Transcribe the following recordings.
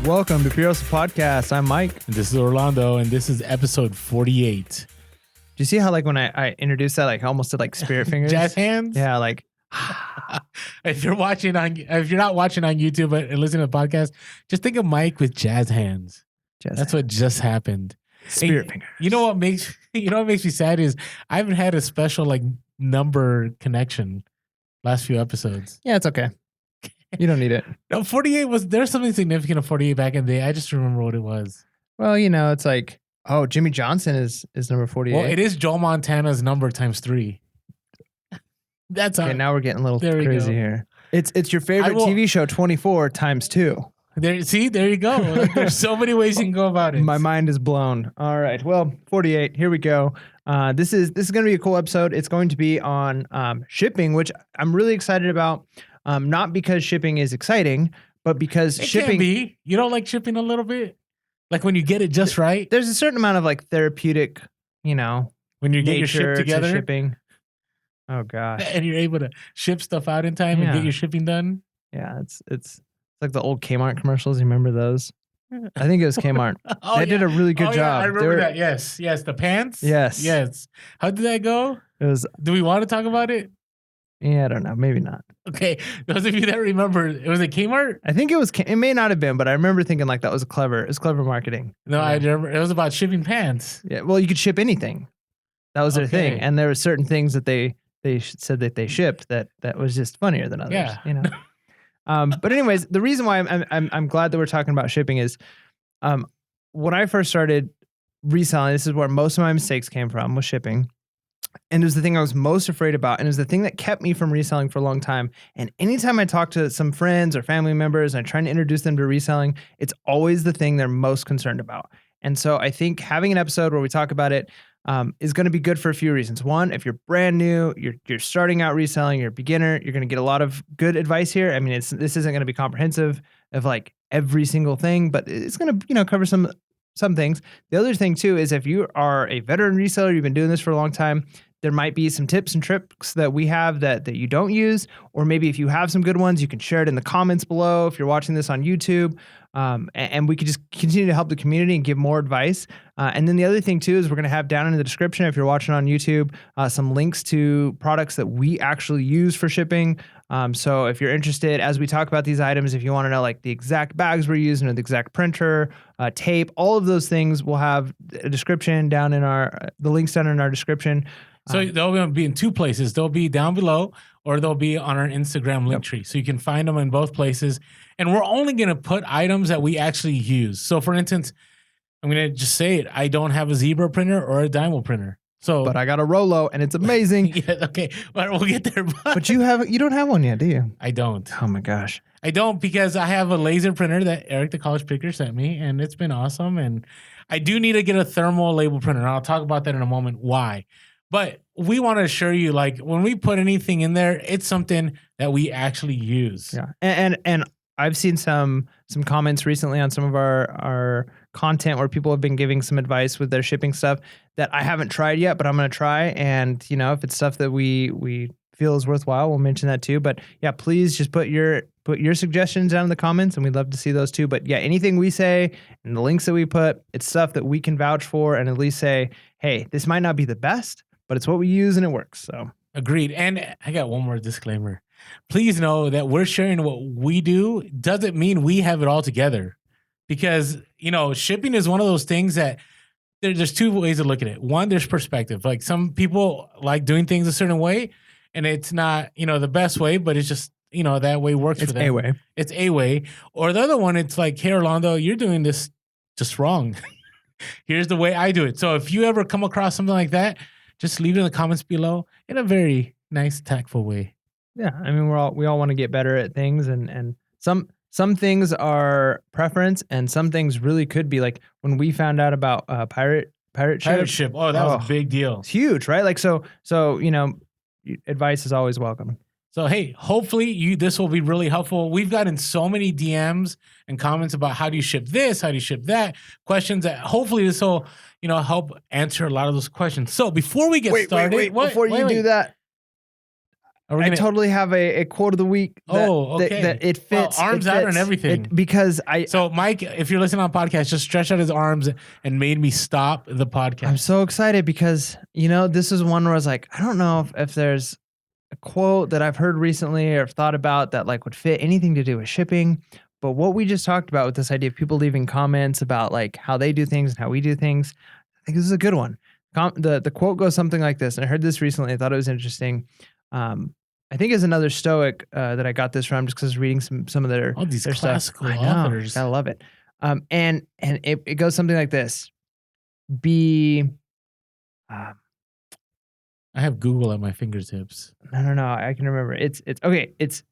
Welcome to Purios Podcast. I'm Mike. And this is Orlando, and this is episode 48. Do you see how like when I introduced that, like I almost did like spirit fingers? Jazz hands? Yeah, like if you're not watching on YouTube but listening to the podcast, just think of Mike with jazz hands. That's what just happened. Spirit fingers. You know what makes me sad is I haven't had a special like number connection last few episodes. Yeah, it's okay. You don't need it. No, 48 there's something significant of 48 back in the day. I just remember what it was. Well, you know, it's like, oh, Jimmy Johnson is number 48. Well, it is Joe Montana's number times 3. That's okay, now we're getting a little crazy here. It's your favorite TV show 24 times 2. There you go. Like, there's so many ways you can go about it. My mind is blown. All right. Well, 48. Here we go. This is going to be a cool episode. It's going to be on shipping, which I'm really excited about. Not because shipping is exciting, but because shipping can be. You don't like shipping a little bit? Like when you get it just right? There's a certain amount of like therapeutic, you know, when you get your ship together. To shipping. Oh gosh. And you're able to ship stuff out in time and get your shipping done. Yeah, it's like the old Kmart commercials. You remember those? I think it was Kmart. They did a really good job. Yeah, I remember that. Yes. The pants. Yes. How did that go? It was. Do we want to talk about it? Yeah, I don't know. Maybe not. Okay. Those of you that remember, it was a Kmart? I think it was. It may not have been, but I remember thinking like that was clever. It was clever marketing. No, I remember. It was about shipping pants. Yeah. Well, you could ship anything. That was their thing. And there were certain things that they said that they shipped that was just funnier than others. Yeah. You know. But anyways, the reason why I'm glad that we're talking about shipping is, when I first started reselling, this is where most of my mistakes came from, was shipping. And it was the thing I was most afraid about. And it was the thing that kept me from reselling for a long time. And anytime I talk to some friends or family members and I'm trying to introduce them to reselling, it's always the thing they're most concerned about. And so I think having an episode where we talk about it is going to be good for a few reasons. One, if you're brand new, you're starting out reselling, you're a beginner, you're going to get a lot of good advice here. I mean, this isn't going to be comprehensive of like every single thing, but it's going to, cover some things. The other thing too is if you are a veteran reseller, you've been doing this for a long time, there might be some tips and tricks that we have that you don't use, or maybe if you have some good ones, you can share it in the comments below if you're watching this on YouTube, and we could just continue to help the community and give more advice. And then the other thing too is we're going to have down in the description, if you're watching on YouTube, some links to products that we actually use for shipping. So if you're interested, as we talk about these items, if you want to know like the exact bags we're using or the exact printer, tape, all of those things, we'll have a description down in the links down in our description. So they'll be in 2 places. They'll be down below, or they'll be on our Instagram link tree. So you can find them in both places. And we're only going to put items that we actually use. So for instance, I'm going to just say it. I don't have a Zebra printer or a Dymo printer. But I got a Rolo and it's amazing. Yeah, okay. Well, we'll get there. But you don't have one yet, do you? I don't. Oh my gosh. I don't, because I have a laser printer that Eric, the college picker, sent me, and it's been awesome. And I do need to get a thermal label printer. And I'll talk about that in a moment. Why? But we want to assure you, like, when we put anything in there, it's something that we actually use. Yeah. And I've seen some comments recently on some of our content where people have been giving some advice with their shipping stuff that I haven't tried yet, but I'm going to try. And, if it's stuff that we feel is worthwhile, we'll mention that too. But yeah, please just put your suggestions down in the comments, and we'd love to see those too. But yeah, anything we say and the links that we put, it's stuff that we can vouch for and at least say, hey, this might not be the best, but it's what we use and it works. So agreed. And I got one more disclaimer. Please know that we're sharing what we do doesn't mean we have it all together, because, shipping is one of those things that there's 2 ways to look at it. One, there's perspective. Like some people like doing things a certain way and it's not, the best way, but it's just, that way works for them. It's a way. It's a way. Or the other one, it's like, hey, Orlando, you're doing this just wrong. Here's the way I do it. So if you ever come across something like that, just leave it in the comments below in a very nice, tactful way. Yeah, I mean, we all want to get better at things, and some things are preference, and some things really could be like when we found out about pirate ship. Oh, that was a big deal. It's huge, right? Like so advice is always welcome. So hey, hopefully this will be really helpful. We've gotten so many DMs and comments about how do you ship this, how do you ship that, questions that hopefully this will help answer a lot of those questions. So before we get started, before you do that, I totally have a quote of the week. That it fits. Well, arms out and everything. Because So Mike, if you're listening on podcast, just stretch out his arms and made me stop the podcast. I'm so excited because, you know, this is one where I was like, I don't know if there's a quote that I've heard recently or thought about that like would fit anything to do with shipping. But what we just talked about with this idea of people leaving comments about like how they do things and how we do things, I think this is a good one. The quote goes something like this, and I heard this recently. I thought it was interesting. I think is another Stoic that I got this from just because I was reading some of their all these their classical stuff. authors. I love it. And it goes something like this: be. I have Google at my fingertips. No. I can remember. It's okay. It's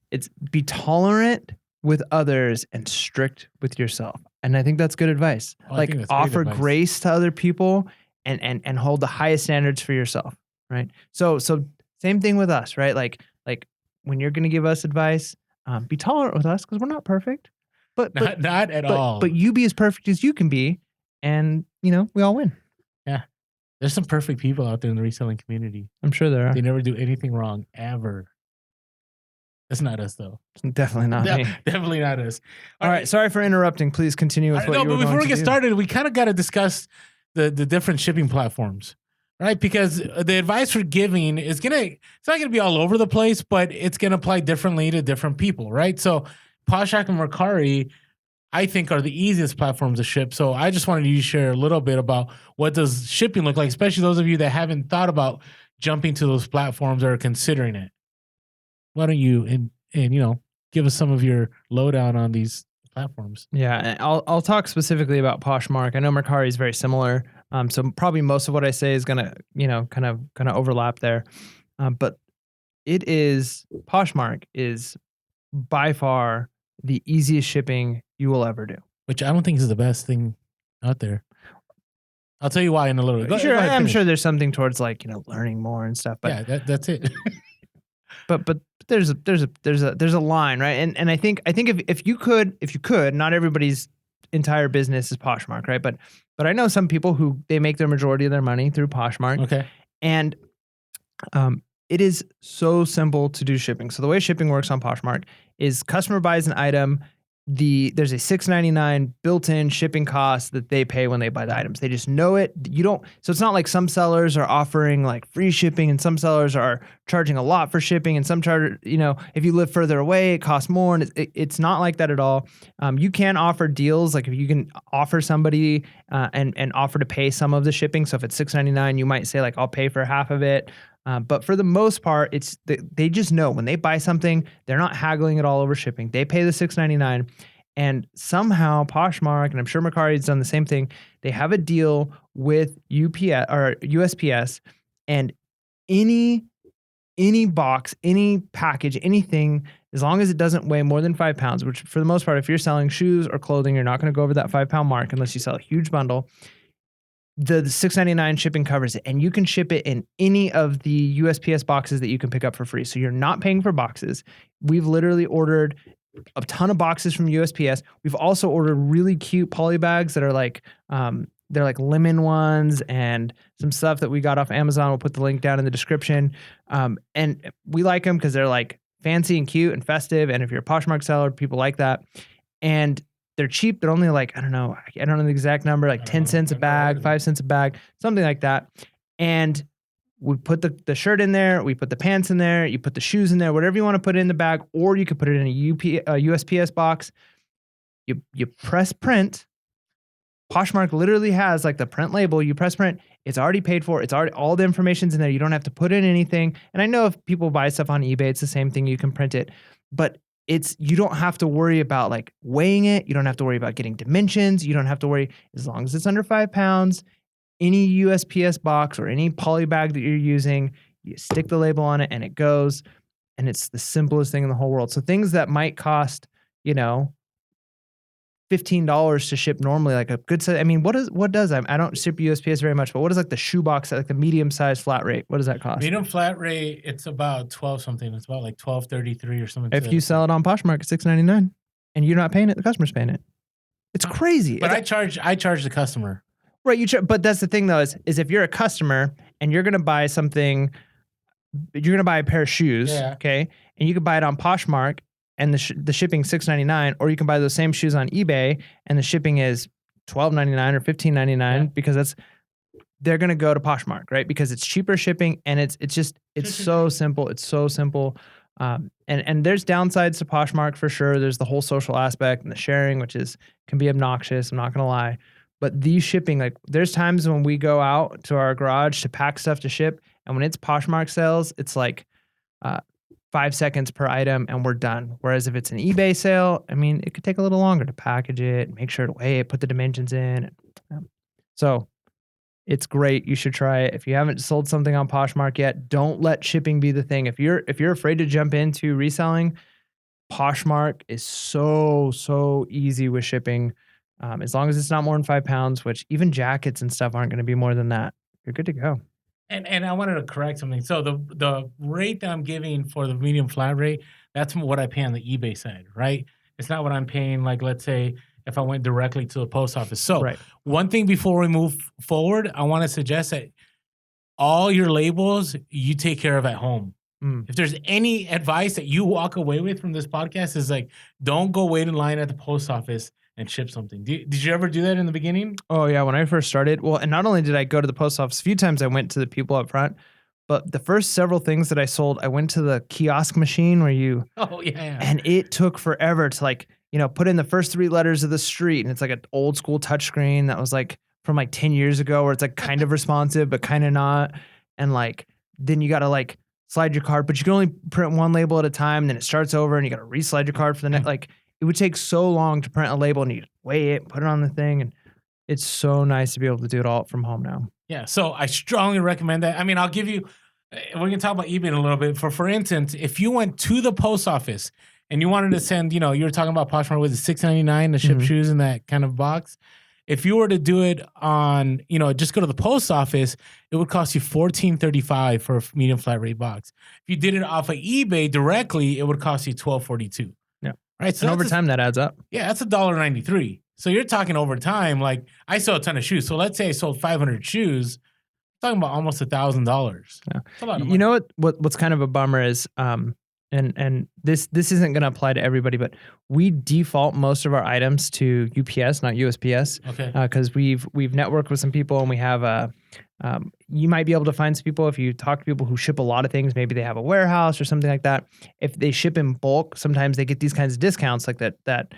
be tolerant with others and strict with yourself. And I think that's good advice. Like offer grace to other people and hold the highest standards for yourself. Right. So same thing with us. Right. Like when you're going to give us advice, be tolerant with us because we're not perfect. But not at all. But you be as perfect as you can be, and you know we all win. Yeah. There's some perfect people out there in the reselling community. I'm sure there are. They never do anything wrong, ever. That's not us, though. Definitely not me. Definitely not us. All right. Sorry for interrupting. Please continue with what you were going to do. But before we get started, we kind of got to discuss the different shipping platforms, right? Because the advice we're giving is it's not going to be all over the place, but it's going to apply differently to different people, right? So Poshmark and Mercari, I think, are the easiest platforms to ship. So I just wanted you to share a little bit about what does shipping look like, especially those of you that haven't thought about jumping to those platforms or are considering it. Why don't you and you know give us some of your lowdown on these platforms? Yeah, and I'll talk specifically about Poshmark. I know Mercari is very similar, so probably most of what I say is gonna kind of overlap there. But Poshmark is by far the easiest shipping you will ever do. Which I don't think is the best thing out there. I'll tell you why in a little bit. I'm sure there's something towards like learning more and stuff. But yeah, that's it. But there's a line, right? And I think if you could, not everybody's entire business is Poshmark, right? But I know some people who they make their majority of their money through Poshmark. Okay. And it is so simple to do shipping. So the way shipping works on Poshmark is customer buys an item. There's a $6.99 built-in shipping cost that they pay when they buy the items. They just know it. So it's not like some sellers are offering like free shipping and some sellers are charging a lot for shipping and some charge, if you live further away, it costs more. And it's not like that at all. You can offer deals. Like if you can offer somebody and offer to pay some of the shipping. So if it's $6.99, you might say like, I'll pay for half of it. But for the most part, they just know when they buy something, they're not haggling it all over shipping. They pay the $6.99, and somehow Poshmark, and I'm sure Mercari's done the same thing, they have a deal with UPS or USPS, and any box, any package, anything, as long as it doesn't weigh more than 5 pounds, which for the most part, if you're selling shoes or clothing, you're not going to go over that 5 pound mark unless you sell a huge bundle. The $6.99 shipping covers it, and you can ship it in any of the USPS boxes that you can pick up for free. So you're not paying for boxes. We've literally ordered a ton of boxes from USPS. We've also ordered really cute Polybags that are like they're like lemon ones and some stuff that we got off Amazon. We'll put the link down in the description. And we like them because they're like fancy and cute and festive. And if you're a Poshmark seller, people like that. And they're cheap. They're only like, I don't know the exact number, like 10 cents a bag, 5 cents a bag, something like that. And we put the shirt in there. We put the pants in there. You put the shoes in there, whatever you want to put in the bag, or you could put it in a USPS box. You press print. Poshmark literally has like the print label. You press print. It's already paid for. It's already, all the information's in there. You don't have to put in anything. And I know if people buy stuff on eBay, it's the same thing. You can print it, but you don't have to worry about like weighing it. You don't have to worry about getting dimensions. You don't have to worry, as long as it's under 5 pounds, any USPS box or any poly bag that you're using, you stick the label on it and it goes, and it's the simplest thing in the whole world. So things that might cost, $15 to ship normally, like a good size. I mean, what does I don't ship USPS very much, but what is like the shoe box, like the medium size flat rate? What does that cost? Medium flat rate, it's about 12 something. It's about like 12.33 or something. If you sell it on Poshmark, it's $6.99, and you're not paying it, the customer's paying it. It's crazy. But I charge the customer. Right, but that's the thing though, is if you're a customer and you're gonna buy something you're going to buy a pair of shoes, Yeah. okay? And you could buy it on Poshmark and the shipping $6.99, or you can buy those same shoes on eBay and the shipping is $12.99 or $15.99 because they're going to go to Poshmark, right? Because it's cheaper shipping and it's so simple. It's so simple. And there's downsides to Poshmark for sure. There's the whole social aspect and the sharing, which can be obnoxious. I'm not going to lie. But these shipping, like there's times when we go out to our garage to pack stuff to ship, and when it's Poshmark sales, it's like 5 seconds per item and we're done. Whereas if it's an eBay sale, I mean, it could take a little longer to package it, make sure to weigh it, put the dimensions in. So it's great. You should try it. If you haven't sold something on Poshmark yet, don't let shipping be the thing. If you're afraid to jump into reselling, Poshmark is so easy with shipping. As long as it's not more than 5 pounds, which even jackets and stuff aren't going to be more than that, you're good to go. And I wanted to correct something. So the rate that I'm giving for the medium flat rate, that's what I pay on the eBay side, right? It's not what I'm paying, like, let's say, if I went directly to the post office. So one thing before we move forward, I want to suggest that all your labels you take care of at home. If there's any advice that you walk away with from this podcast, is like, don't go wait in line at the post office and ship something. Did you ever do that in the beginning? Oh yeah, when I first started. Well, and not only did I go to the post office a few times, I went to the people up front, but the first several things that I sold, I went to the kiosk machine where you. Oh yeah. And it took forever to like, put in the first 3 letters of the street, and it's like an old school touchscreen that was like from like 10 years ago, where it's like kind of responsive but kind of not, and like then you got to like slide your card, but you can only print one label at a time. Then it starts over, and you got to reslide your card for the next. Like it would take so long to print a label, and you weigh it, put it on the thing, and it's so nice to be able to do it all from home now. Yeah, so I strongly recommend that. I mean, I'll give you. We're gonna talk about eBay in a little bit. For instance, if you went to the post office and you wanted to send, you were talking about Poshmark, was it $6.99 to ship shoes in that kind of box? If you were to do it on, just go to the post office, it would cost you $14.35 for a medium flat rate box. If you did it off of eBay directly, it would cost you $12.42. Yeah. Right. So and over time, that adds up. Yeah, that's $1.93. So you're talking over time. Like, I sell a ton of shoes. So let's say I sold 500 shoes. I'm talking about almost $1,000. Yeah. You know what's kind of a bummer is, and this isn't going to apply to everybody, but we default most of our items to UPS, not USPS. Okay. Because we've networked with some people, and we have you might be able to find some people if you talk to people who ship a lot of things. Maybe they have a warehouse or something like that. If they ship in bulk, sometimes they get these kinds of discounts like that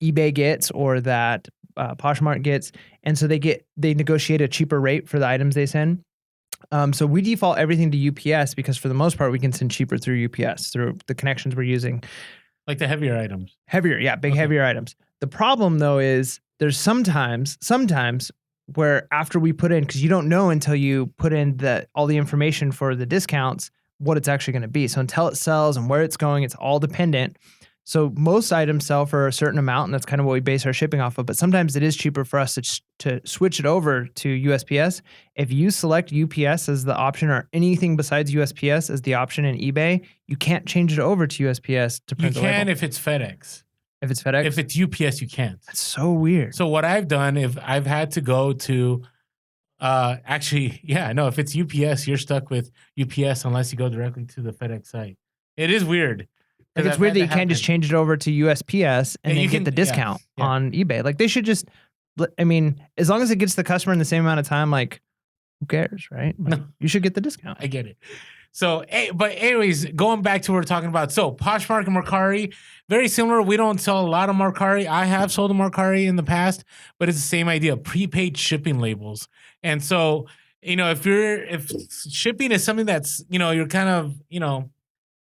eBay gets, or that Poshmark gets, and so they negotiate a cheaper rate for the items they send. So we default everything to UPS because for the most part we can send cheaper through UPS through the connections we're using. Like the heavier items. Heavier, yeah, heavier items. The problem though is there's sometimes where after we put in, because you don't know until you put in all the information for the discounts what it's actually going to be. So until it sells and where it's going, it's all dependent. So most items sell for a certain amount, and that's kind of what we base our shipping off of. But sometimes it is cheaper for us to switch it over to USPS. If you select UPS as the option, or anything besides USPS as the option in eBay, you can't change it over to USPS to print the label. You can if it's FedEx. If it's FedEx? If it's UPS, you can't. That's so weird. So what I've done, if I've had to go to, if it's UPS, you're stuck with UPS unless you go directly to the FedEx site. It is weird. Like it's weird that you can't just change it over to USPS and then get the discount on eBay. Like they should just, I mean, as long as it gets the customer in the same amount of time, like who cares, right? Like, you should get the discount. I get it. So, but anyways, going back to what we're talking about. So Poshmark and Mercari, very similar. We don't sell a lot of Mercari. I have sold a Mercari in the past, but it's the same idea, prepaid shipping labels. And so, if shipping is something that's, you're kind of,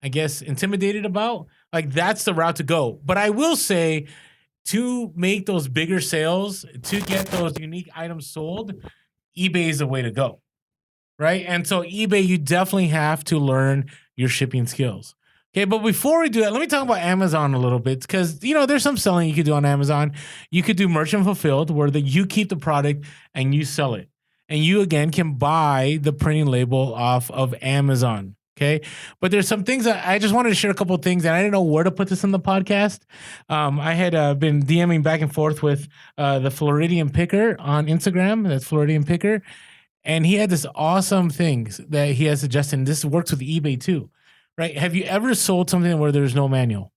I guess, intimidated about, like that's the route to go. But I will say, to make those bigger sales, to get those unique items sold, eBay is the way to go, right? And so eBay, you definitely have to learn your shipping skills. Okay, but before we do that, let me talk about Amazon a little bit, because, there's some selling you could do on Amazon. You could do merchant fulfilled, where you keep the product and you sell it. And you, again, can buy the printing label off of Amazon. Okay. But there's some things that I just wanted to share a couple of things, and I didn't know where to put this in the podcast. I had been DMing back and forth with the Floridian Picker on Instagram. That's Floridian Picker. And he had this awesome thing that he has suggested. And this works with eBay too, right? Have you ever sold something where there's no manual?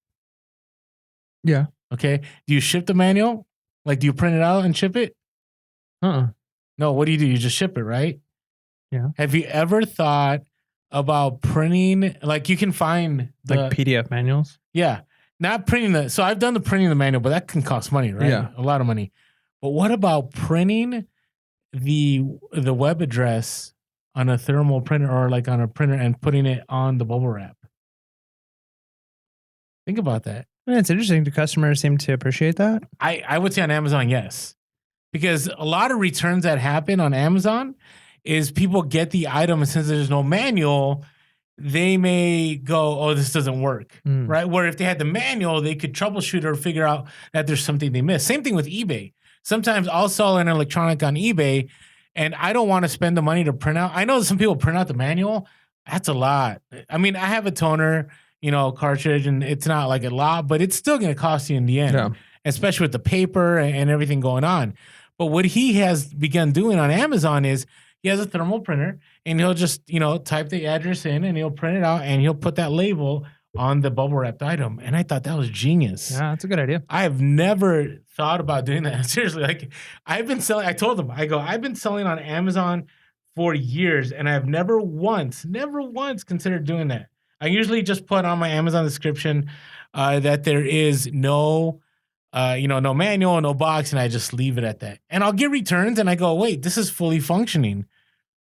Yeah. Okay. Do you ship the manual? Like, do you print it out and ship it? No. What do? You just ship it, right? Yeah. Have you ever thought about printing? Like, you can find like PDF manuals. Yeah. Not printing so I've done the printing the manual, but that can cost money, right? Yeah. A lot of money. But what about printing the web address on a thermal printer or like on a printer and putting it on the bubble wrap? Think about that. Yeah, it's interesting. Do customers seem to appreciate that? I would say on Amazon, yes. Because a lot of returns that happen on Amazon is people get the item and since there's no manual, they may go, oh, this doesn't work, right? Where if they had the manual, they could troubleshoot or figure out that there's something they missed. Same thing with eBay. Sometimes I'll sell an electronic on eBay and I don't want to spend the money to print out. I know some people print out the manual. That's a lot. I mean, I have a toner, cartridge, and it's not like a lot, but it's still going to cost you in the end, especially with the paper and everything going on. But what he has begun doing on Amazon is he has a thermal printer and he'll just, type the address in and he'll print it out and he'll put that label on the bubble wrapped item. And I thought that was genius. Yeah, that's a good idea. I have never thought about doing that. Seriously, like I've been selling, I told them, I've been selling on Amazon for years and I've never once considered doing that. I usually just put on my Amazon description that there is no manual, no box, and I just leave it at that. And I'll get returns and I go, wait, this is fully functioning.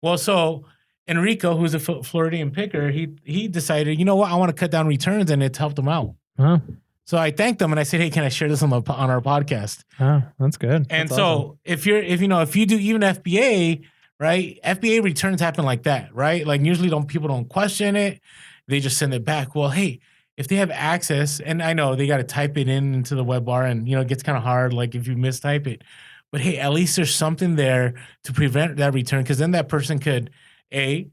Well, so Enrico, who's a Floridian picker, he decided, you know what, I want to cut down returns, and it's helped him out. Huh. So I thanked them and I said, hey, can I share this on our podcast? Oh, that's good. And that's so awesome. if you do even FBA, right? FBA returns happen like that, right? Like usually people don't question it. They just send it back. Well, hey, if they have access, and I know they got to type it into the web bar and, it gets kind of hard, like if you mistype it. But hey, at least there's something there to prevent that return because then that person could, A,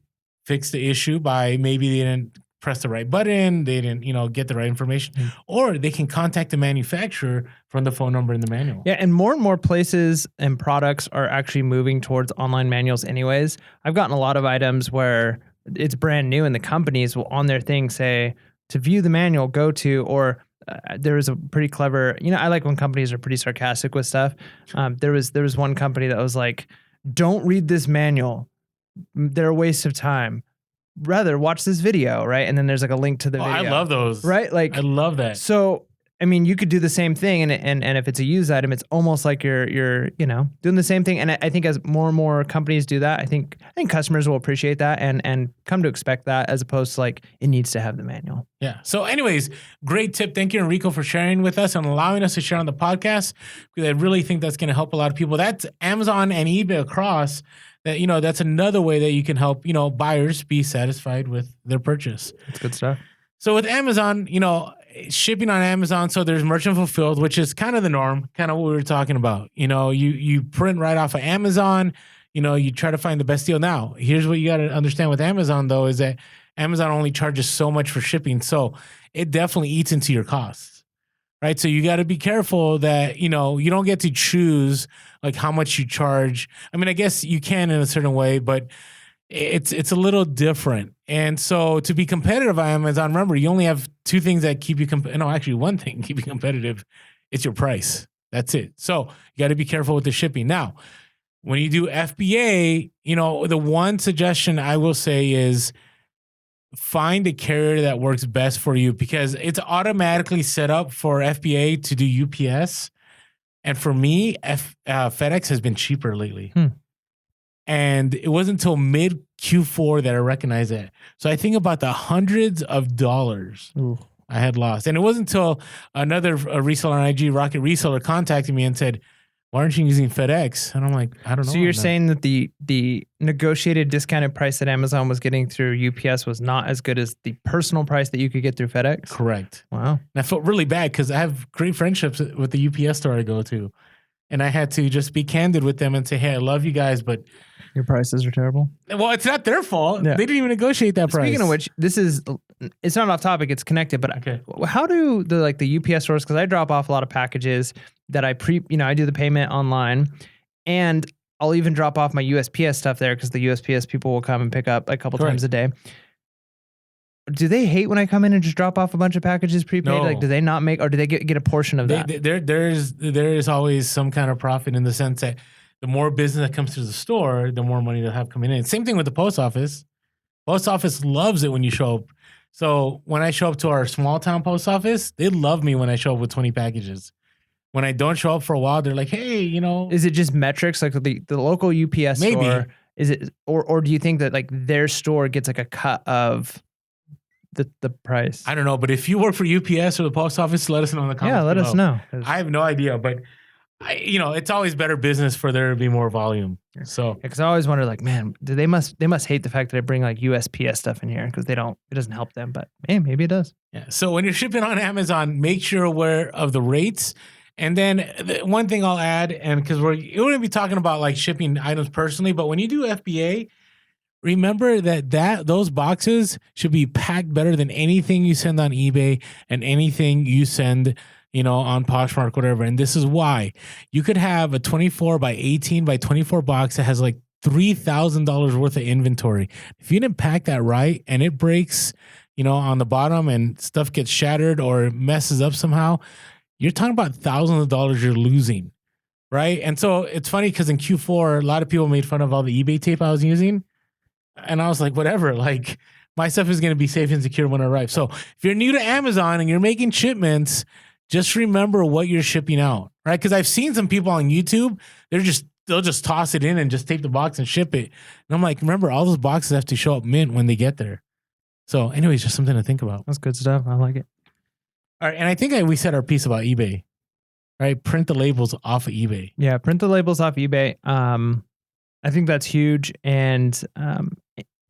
fix the issue by maybe they didn't press the right button, they didn't, get the right information, or they can contact the manufacturer from the phone number in the manual. Yeah, and more places and products are actually moving towards online manuals anyways. I've gotten a lot of items where it's brand new and the companies will on their thing say, to view the manual, go to, or there was a pretty clever, I like when companies are pretty sarcastic with stuff. There was one company that was like, don't read this manual. They're a waste of time. Rather watch this video, right? And then there's like a link to the video. I love those. Right? Like I love that. So, I mean, you could do the same thing and if it's a used item, it's almost like you're doing the same thing. And I think as more and more companies do that, I think customers will appreciate that and come to expect that as opposed to like it needs to have the manual. Yeah. So anyways, great tip. Thank you, Enrico, for sharing with us and allowing us to share on the podcast because I really think that's going to help a lot of people. That's Amazon and eBay across that, that's another way that you can help, buyers be satisfied with their purchase. That's good stuff. So with Amazon, shipping on Amazon, so there's merchant fulfilled, which is kind of the norm, kind of what we were talking about. You print right off of Amazon, you try to find the best deal. Now, here's what you got to understand with Amazon, though, is that Amazon only charges so much for shipping. So it definitely eats into your costs, right? So you got to be careful that, you don't get to choose like how much you charge. I mean, I guess you can in a certain way, but it's a little different. And so to be competitive on Amazon, remember, you only have two things that keep you one thing keep you competitive. It's your price. That's it. So you got to be careful with the shipping. Now, when you do FBA, the one suggestion I will say is find a carrier that works best for you because it's automatically set up for FBA to do UPS. And for me, FedEx has been cheaper lately. And it wasn't until mid Q4 that I recognized that. So I think about the hundreds of dollars I had lost. And it wasn't until another reseller on IG, Rocket Reseller, contacted me and said, why aren't you using FedEx? And I'm like, I don't know. So you're saying that the negotiated discounted price that Amazon was getting through UPS was not as good as the personal price that you could get through FedEx? Correct. Wow. And I felt really bad because I have great friendships with the UPS store I go to. And I had to just be candid with them and say, hey, I love you guys, but your prices are terrible. Well, it's not their fault. Yeah. They didn't even negotiate that price. Speaking of which, it's not off topic, it's connected, but okay. How do the UPS stores, because I drop off a lot of packages that I do the payment online, and I'll even drop off my USPS stuff there because the USPS people will come and pick up a couple times a day. Do they hate when I come in and just drop off a bunch of packages prepaid? No. Like, do they not make, or do they get a portion of that? There is always some kind of profit in the sense that the more business that comes to the store, the more money they'll have coming in. Same thing with the post office. Post office loves it when you show up. So when I show up to our small town post office, they love me when I show up with 20 packages. When I don't show up for a while, they're like, hey, you know. Is it just metrics? Like the local UPS store? Is it, or do you think that like their store gets like a cut of the price? I don't know, but if you work for UPS or the post office, let us know in the comments. Yeah, let us know. I have no idea, but it's always better business for there to be more volume. So, because I always wonder, like, man, they must hate the fact that I bring like USPS stuff in here because it doesn't help them, but man, maybe it does. Yeah. So when you're shipping on Amazon, make sure you're aware of the rates. And then one thing I'll add, and because we're going to be talking about like shipping items personally, but when you do FBA, remember that those boxes should be packed better than anything you send on eBay and anything you send, on Poshmark, whatever. And this is why. You could have a 24 by 18 by 24 box that has like $3,000 worth of inventory. If you didn't pack that right and it breaks, on the bottom and stuff gets shattered or messes up somehow, you're talking about thousands of dollars you're losing, right? And so it's funny because in Q4, a lot of people made fun of all the eBay tape I was using. And I was like, whatever, like my stuff is going to be safe and secure when it arrives. So if you're new to Amazon and you're making shipments, just remember what you're shipping out, right? Because I've seen some people on YouTube, they'll just toss it in and just tape the box and ship it. And I'm like, remember, all those boxes have to show up mint when they get there. So anyways, just something to think about. That's good stuff. I like it. All right. And I think we said our piece about eBay, right? Print the labels off of eBay. Yeah. Print the labels off eBay. I think that's huge. And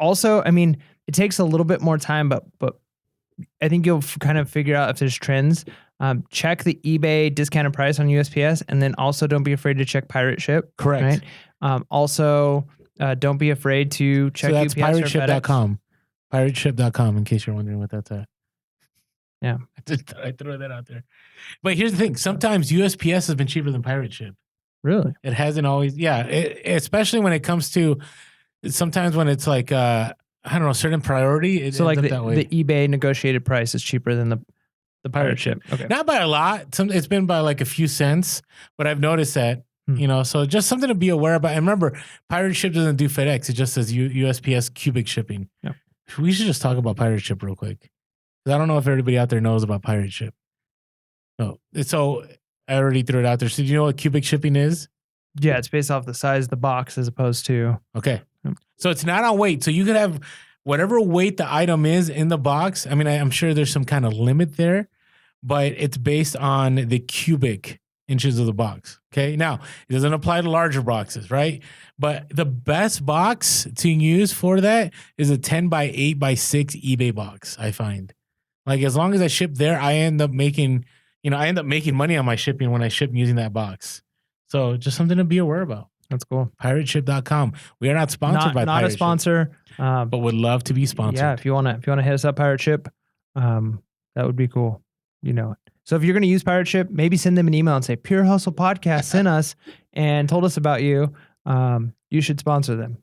also, I mean, it takes a little bit more time, but I think you'll kind of figure out if there's trends. Check the eBay discounted price on USPS, and then also don't be afraid to check pirate ship. Correct. Right? Also, don't be afraid to check so that's UPS pirateship.com. Pirateship.com, in case you're wondering what that's at. Yeah. I throw that out there. But here's the thing. Sometimes USPS has been cheaper than pirate ship. Really? It hasn't always. Yeah. Especially when it comes to sometimes when it's like, I don't know, certain priority. So like the eBay negotiated price is cheaper than the pirate ship. Okay. Not by a lot. It's been by like a few cents, but I've noticed that, so just something to be aware about. And remember, pirate ship doesn't do FedEx. It just says USPS cubic shipping. Yeah. We should just talk about pirate ship real quick. I don't know if everybody out there knows about pirate ship. So I already threw it out there. So do you know what cubic shipping is? Yeah, it's based off the size of the box as opposed to. Okay. So it's not on weight. So you could have whatever weight the item is in the box. I mean, I'm sure there's some kind of limit there, but it's based on the cubic inches of the box. Okay. Now, it doesn't apply to larger boxes, right? But the best box to use for that is a 10 by 8 by 6 eBay box, I find. Like, as long as I ship there, I end up making money on my shipping when I ship using that box. So just something to be aware about. That's cool. Pirateship.com. We are not sponsored by Pirate Ship. Not a sponsor. But would love to be sponsored. Yeah, if you wanna hit us up, Pirate Ship, that would be cool. So if you're gonna use Pirate Ship, maybe send them an email and say, Pure Hustle Podcast sent us and told us about you. You should sponsor them.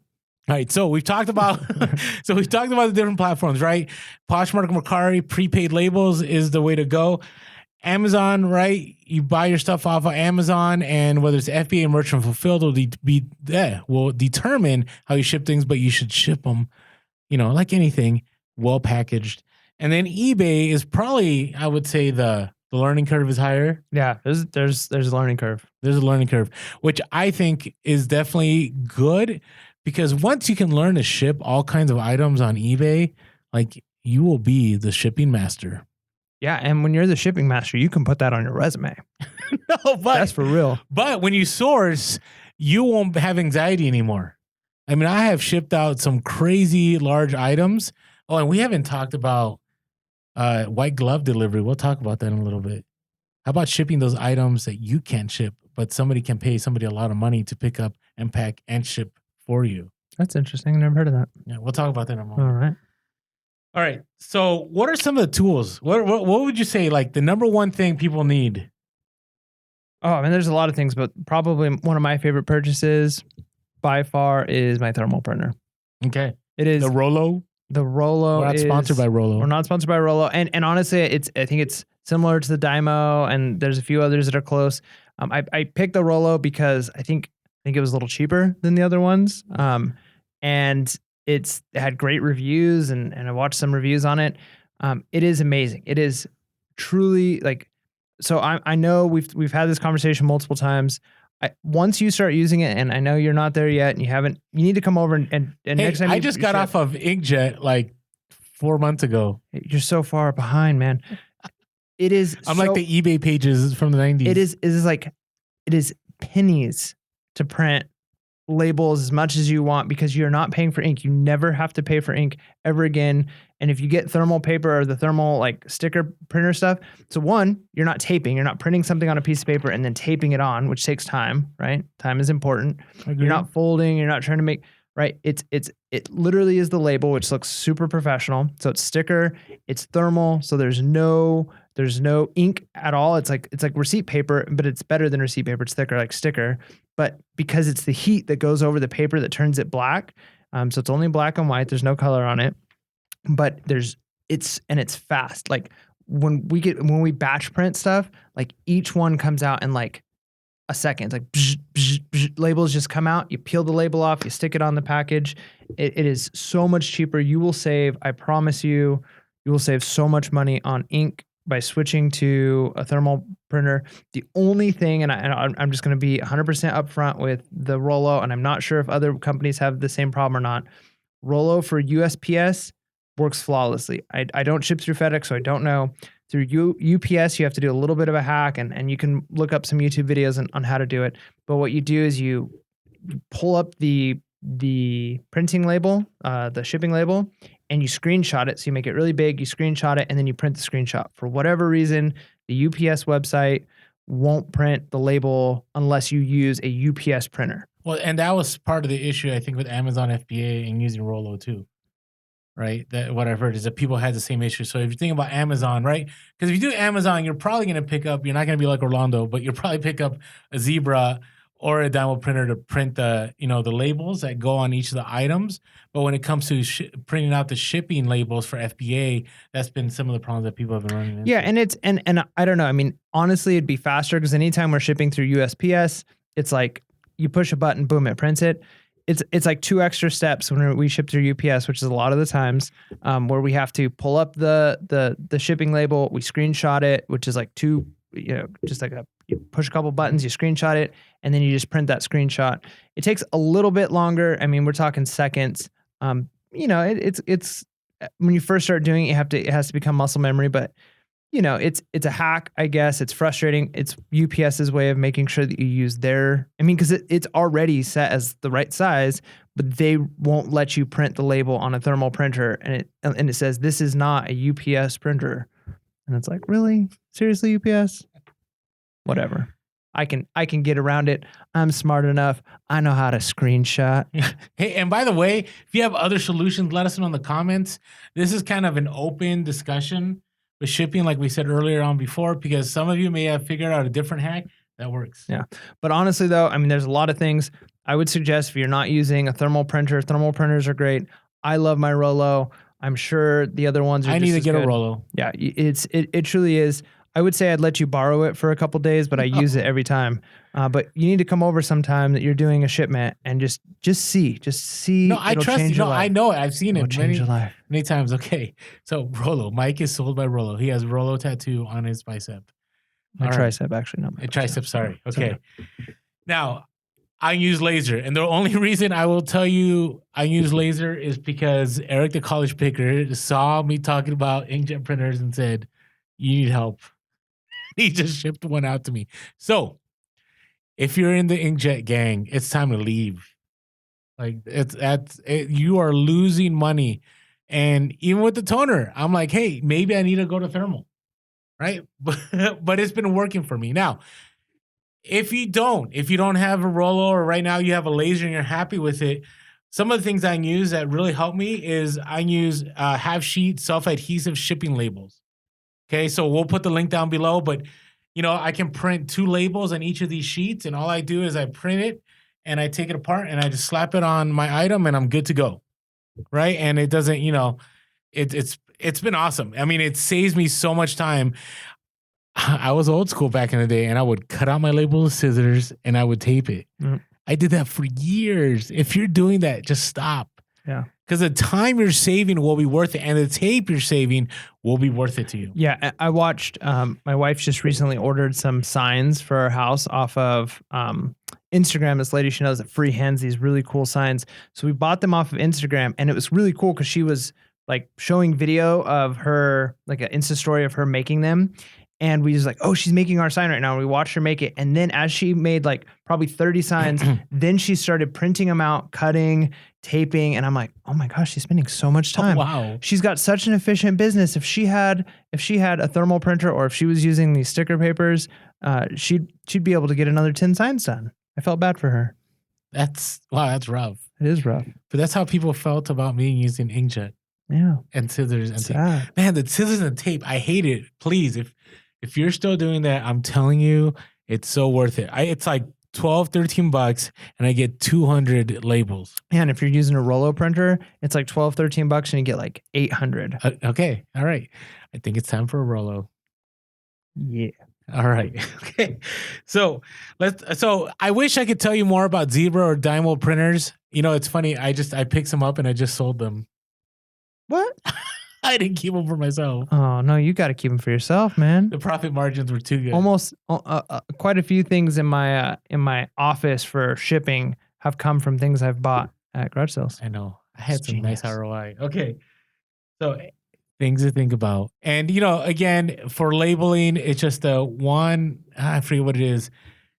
All right, so we've talked about the different platforms, right? Poshmark and Mercari, prepaid labels is the way to go. Amazon, right? You buy your stuff off of Amazon, and whether it's FBA merchant fulfilled will determine how you ship things, but you should ship them, like anything, well packaged. And then eBay is probably, I would say, the learning curve is higher. Yeah, there's a learning curve. There's a learning curve, which I think is definitely good, because once you can learn to ship all kinds of items on eBay, like, you will be the shipping master. Yeah, and when you're the shipping master, you can put that on your resume. No, but that's for real. But when you source, you won't have anxiety anymore. I mean, I have shipped out some crazy large items. Oh, and we haven't talked about white glove delivery. We'll talk about that in a little bit. How about shipping those items that you can't ship, but somebody can pay somebody a lot of money to pick up and pack and ship for you? That's interesting. I never heard of that. Yeah, we'll talk about that in a moment. All right. So what are some of the tools? What would you say, like, the number one thing people need? Oh, I mean, there's a lot of things, but probably one of my favorite purchases by far is my thermal printer. Okay. It is The Rollo. the Rollo. We're not sponsored by Rollo. We're not sponsored by Rollo, and honestly, I think it's similar to the Dymo, and there's a few others that are close. I picked the Rollo because I think it was a little cheaper than the other ones, and it had great reviews, and I watched some reviews on it. It is amazing. It is truly like. So I know we've had this conversation multiple times. Once you start using it, and I know you're not there yet, and you need to come over and Hey, next time I just got off of Inkjet like 4 months ago. You're so far behind, man. It is. I'm like the eBay pages from the 90s. It is pennies to print labels as much as you want because you're not paying for ink. You never have to pay for ink ever again. And if you get thermal paper or the thermal like sticker printer stuff, so one, you're not taping, you're not printing something on a piece of paper and then taping it on, which takes time, right? Time is important. You're not folding, you're not trying to make, right? It literally is the label, which looks super professional. So it's sticker, it's thermal, so there's no ink at all. It's like receipt paper, but it's better than receipt paper. It's thicker, like sticker. But because it's the heat that goes over the paper that turns it black, so it's only black and white. There's no color on it. But it's fast. Like when we batch print stuff, like each one comes out in like a second. It's like bzz, bzz, bzz, labels just come out. You peel the label off. You stick it on the package. It is so much cheaper. You will save. I promise you will save so much money on ink by switching to a thermal printer. The only thing, and I'm just going to be 100% upfront with the Rollo, and I'm not sure if other companies have the same problem or not. Rollo for USPS works flawlessly. I don't ship through FedEx, so I don't know. Through UPS, you have to do a little bit of a hack, and you can look up some YouTube videos on how to do it. But what you do is you pull up the printing label, the shipping label, and you screenshot it. So you make it really big, you screenshot it, and then you print the screenshot. For whatever reason, the UPS website won't print the label unless you use a UPS printer. Well, and that was part of the issue, I think, with Amazon FBA and using Rollo too. Right? That what I've heard is that people had the same issue. So if you think about Amazon, right? Because if you do Amazon, you're probably going to pick up, you're not going to be like Orlando, but you'll probably pick up a Zebra or a Dymo printer to print the labels that go on each of the items. But when it comes to printing out the shipping labels for FBA, that's been some of the problems that people have been running into. Yeah, and I don't know. I mean, honestly, it'd be faster because anytime we're shipping through USPS, it's like you push a button, boom, it prints it. It's like 2 extra steps when we ship through UPS, which is a lot of the times, where we have to pull up the shipping label, we screenshot it, which is like just like you push a couple buttons, you screenshot it, and then you just print that screenshot. It takes a little bit longer. I mean, we're talking seconds. It's when you first start doing it, it has to become muscle memory, but it's a hack, I guess. It's frustrating. It's UPS's way of making sure that you use because it's already set as the right size, but they won't let you print the label on a thermal printer, and it says this is not a UPS printer, and it's like, really, seriously, UPS? Whatever. I can get around it. I'm smart enough. I know how to screenshot. Hey, and by the way, if you have other solutions, let us know in the comments. This is kind of an open discussion with shipping, like we said earlier on before, because some of you may have figured out a different hack that works. Yeah. But honestly, though, I mean, there's a lot of things I would suggest if you're not using a thermal printer. Thermal printers are great. I love my Rollo. I'm sure the other ones are I need to get a Rollo. Yeah, it truly is. I would say I'd let you borrow it for a couple days, but I use it every time. But you need to come over sometime that you're doing a shipment and just see. No, I trust you. No, I know it. I've seen it many times. Okay, so Rollo. Mike is sold by Rollo. He has Rollo tattoo on his bicep. My tricep, actually, not my tricep. Sorry. Okay. Now, I use laser, and the only reason I will tell you I use laser is because Eric, the college picker, saw me talking about inkjet printers and said, "You need help." He just shipped one out to me. So, if you're in the inkjet gang, it's time to leave. Like you are losing money, and even with the toner, I'm like, hey, maybe I need to go to thermal, right? But it's been working for me. Now, if you don't have a Rollo, or right now you have a laser and you're happy with it, some of the things I use that really help me is I use half sheet self-adhesive shipping labels. Okay, so we'll put the link down below, but I can print 2 labels on each of these sheets, and all I do is I print it, and I take it apart and I just slap it on my item and I'm good to go. Right. And it doesn't, it's been awesome. I mean, it saves me so much time. I was old school back in the day and I would cut out my label with scissors and I would tape it. I did that for years. If you're doing that, just stop. Yeah. Because the time you're saving will be worth it, and the tape you're saving will be worth it to you. Yeah, I watched. My wife just recently ordered some signs for our house off of Instagram. This lady she knows that freehands these really cool signs. So we bought them off of Instagram, and it was really cool because she was like showing video of her, like an Insta story of her making them. And we was like, oh, she's making our sign right now. And we watched her make it. And then as she made like probably 30 signs, then she started printing them out, cutting, taping. And I'm like, oh my gosh, she's spending so much time. Oh, wow. She's got such an efficient business. If she had a thermal printer or if she was using these sticker papers, she'd be able to get another 10 signs done. I felt bad for her. That's rough. It is rough. But that's how people felt about me using inkjet. Yeah. And scissors and Sad. tape. Man, the scissors and tape, I hate it. Please, if you're still doing that, I'm telling you, it's so worth it. It's like $12, $13 and I get 200 labels. And if you're using a Rollo printer, it's like $12, $13 and you get like 800. Okay. All right. I think it's time for a Rollo. Yeah. All right. Okay. So I wish I could tell you more about Zebra or Dymo printers. It's funny. I picked some up and I just sold them. What? I didn't keep them for myself. Oh no, you got to keep them for yourself, man. The profit margins were too good. Almost quite a few things in my office for shipping have come from things I've bought at garage sales. I know. I had some nice ROI. Okay. So things to think about. And, again, for labeling, it's just I forget what it is.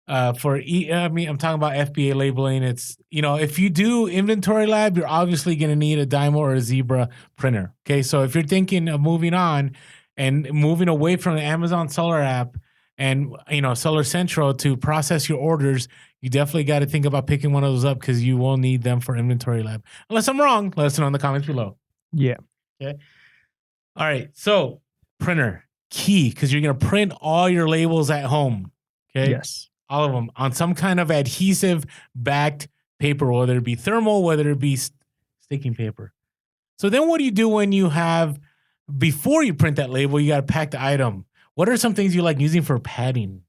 I'm talking about FBA labeling. It's, if you do inventory lab, you're obviously going to need a Dymo or a Zebra printer. Okay. So if you're thinking of moving on and moving away from the Amazon Seller app and, Seller Central to process your orders, you definitely got to think about picking one of those up because you will need them for inventory lab. Unless I'm wrong, let us know in the comments below. Yeah. Okay. All right. So printer, key, because you're going to print all your labels at home. Okay. Yes. All of them on some kind of adhesive backed paper, whether it be thermal, whether it be sticking paper. So then what do you do when you have, before you print that label, you got to pack the item? What are some things you like using for padding?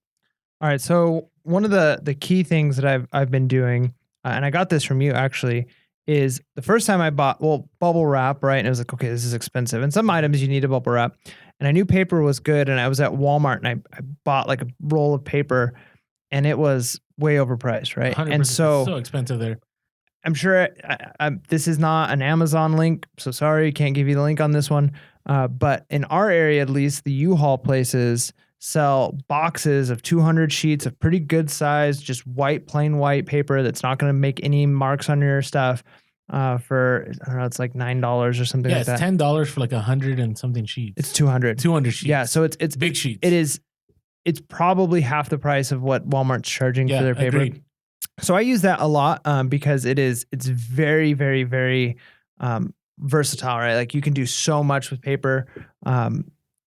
All right. So one of the key things that I've been doing, and I got this from you actually, is the first time I bought, bubble wrap, right? And I was like, okay, this is expensive. And some items you need a bubble wrap. And I knew paper was good. And I was at Walmart and I bought like a roll of paper. And it was way overpriced, right? And so expensive there. I'm sure this is not an Amazon link, so sorry, can't give you the link on this one. But in our area, at least, the U-Haul places sell boxes of 200 sheets of pretty good size, just plain white paper that's not going to make any marks on your stuff. For I don't know, it's like $9 or something like that. Yeah, it's $10 for like 100 and something sheets. It's 200. 200 sheets. Yeah, so it's big sheets. It is. It's probably half the price of what Walmart's charging for their paper. Agreed. So I use that a lot because it's very, very, very versatile, right? Like you can do so much with paper.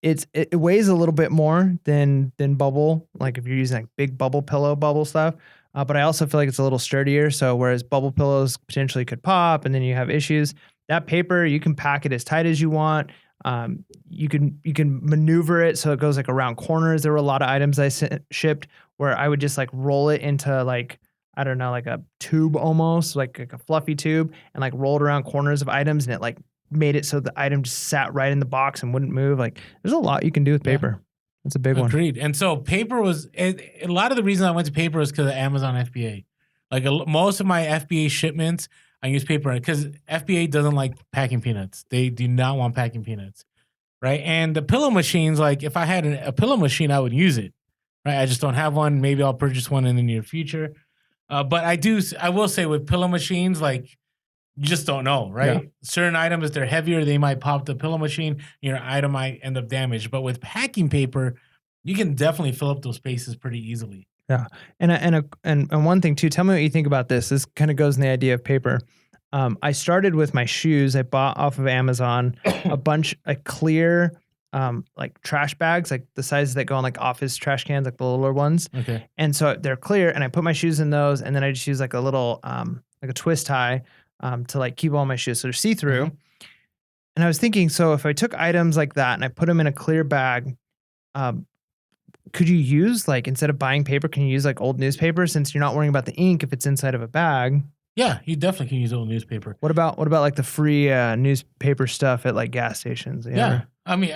It weighs a little bit more than bubble, like if you're using like big bubble stuff. But I also feel like it's a little sturdier. So whereas bubble pillows potentially could pop and then you have issues, that paper, you can pack it as tight as you want. You can maneuver it so it goes like around corners. There were a lot of items I shipped where I would just like roll it into like, I don't know, like a tube almost, like a fluffy tube, and like roll it around corners of items, and it like made it so the item just sat right in the box and wouldn't move. Like there's a lot you can do with paper. That's a big one. Agreed. And so paper was, a lot of the reason I went to paper was because of Amazon FBA. Like most of my FBA shipments, I use paper because FBA doesn't like packing peanuts. They do not want packing peanuts, right? And the pillow machines, like if I had a pillow machine, I would use it, right? I just don't have one. Maybe I'll purchase one in the near future. But I will say with pillow machines, like you just don't know, right? Yeah. Certain items, if they're heavier, they might pop the pillow machine. Your item might end up damaged. But with packing paper, you can definitely fill up those spaces pretty easily. Yeah, and one thing too. Tell me what you think about this. This kind of goes in the idea of paper. I started with my shoes. I bought off of Amazon a clear like trash bags, like the sizes that go on like office trash cans, like the littler ones. Okay. And so they're clear, and I put my shoes in those, and then I just use like a little like a twist tie to like keep all my shoes so they're see-through. And I was thinking, so if I took items like that and I put them in a clear bag, could you use like, instead of buying paper, can you use like old newspaper, since you're not worrying about the ink if it's inside of a bag? Yeah, you definitely can use old newspaper. What about like the free newspaper stuff at like gas stations? Yeah. I mean,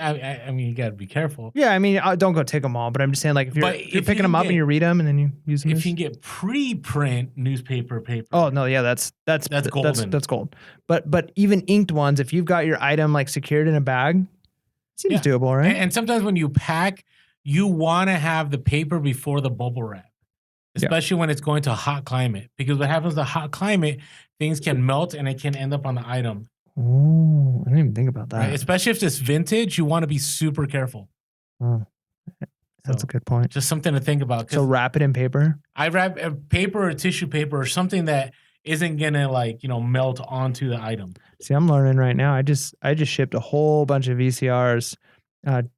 you got to be careful. Yeah, I mean, don't go take them all, but I'm just saying, like, if you're picking them up and you read them and then you use them. If you can get pre-print newspaper paper. Oh no, yeah, that's golden. That's gold. But even inked ones, if you've got your item like secured in a bag, seems doable, right? And sometimes when you pack, you want to have the paper before the bubble wrap, especially when it's going to a hot climate, because what happens to hot climate, things can melt and it can end up on the item. Oh, I didn't even think about that. Right? Especially if it's vintage, you want to be super careful. Oh, that's a good point. Just something to think about. So wrap it in paper? I wrap paper or tissue paper or something that isn't gonna melt onto the item. See, I'm learning right now. I just shipped a whole bunch of VCRs,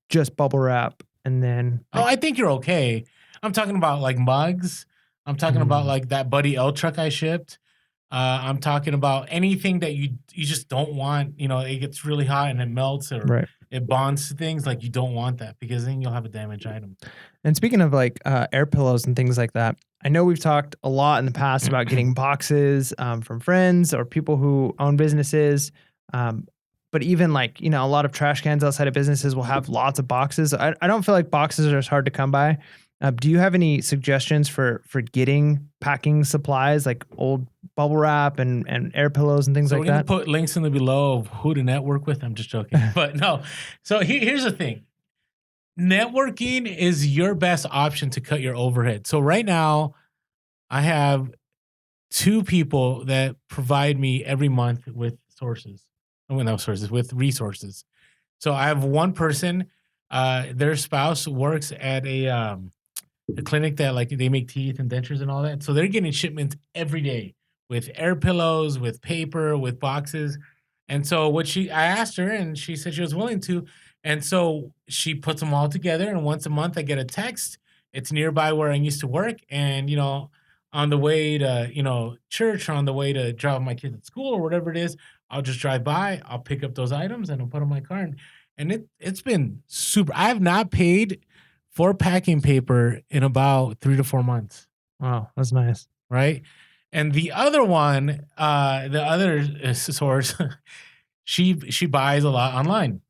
just bubble wrap, and then. I think you're okay. I'm talking about like mugs. I'm talking about like that Buddy L truck I shipped. I'm talking about anything that you just don't want. It gets really hot and it melts or it bonds to things. Like, you don't want that, because then you'll have a damaged item. And speaking of like air pillows and things like that, I know we've talked a lot in the past about getting boxes from friends or people who own businesses. But even like, a lot of trash cans outside of businesses will have lots of boxes. I don't feel like boxes are as hard to come by. Do you have any suggestions for getting packing supplies, like old bubble wrap and air pillows and things like that? We're going to put links in the below of who to network with. I'm just joking. But no. So here's the thing. Networking is your best option to cut your overhead. So right now, I have 2 people that provide me every month with with resources. So I have one person, their spouse works at a clinic that like they make teeth and dentures and all that. So they're getting shipments every day with air pillows, with paper, with boxes. And so I asked her, and she said she was willing to. And so she puts them all together, and once a month I get a text. It's nearby where I used to work. And, on the way to, church, or on the way to drop my kids at school or whatever it is, I'll just drive by, I'll pick up those items and I'll put them in my car. And it's been super. I have not paid for packing paper in about 3 to 4 months. Wow, that's nice. Right? And the other one, the other source, she buys a lot online.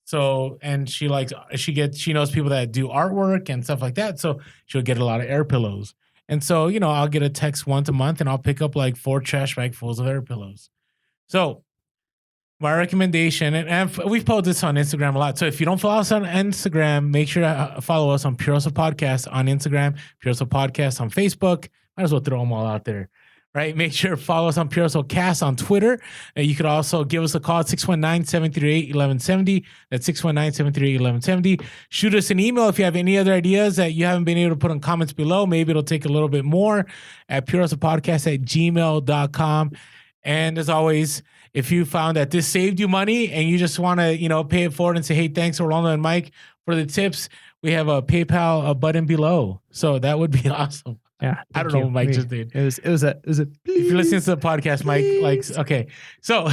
So, and she knows people that do artwork and stuff like that. So she'll get a lot of air pillows. And so, I'll get a text once a month and I'll pick up like 4 trash bag fulls of air pillows. So my recommendation, and we've posted this on Instagram a lot. So if you don't follow us on Instagram, make sure to follow us on Pure Hustle Podcast on Instagram, Pure Hustle Podcast on Facebook. Might as well throw them all out there. Right? Make sure to follow us on Pure Hustle Cast on Twitter. And you could also give us a call at 619-738-1170. That's 619-738-1170. Shoot us an email if you have any other ideas that you haven't been able to put in comments below. Maybe it'll take a little bit more at purehustlepodcast@gmail.com. And as always, if you found that this saved you money and you just want to, pay it forward and say, hey, thanks, Orlando and Mike, for the tips, we have a PayPal button below. So that would be awesome. Yeah, I don't know what Mike just did. It was a. If you're listening to the podcast, Mike likes. Okay, so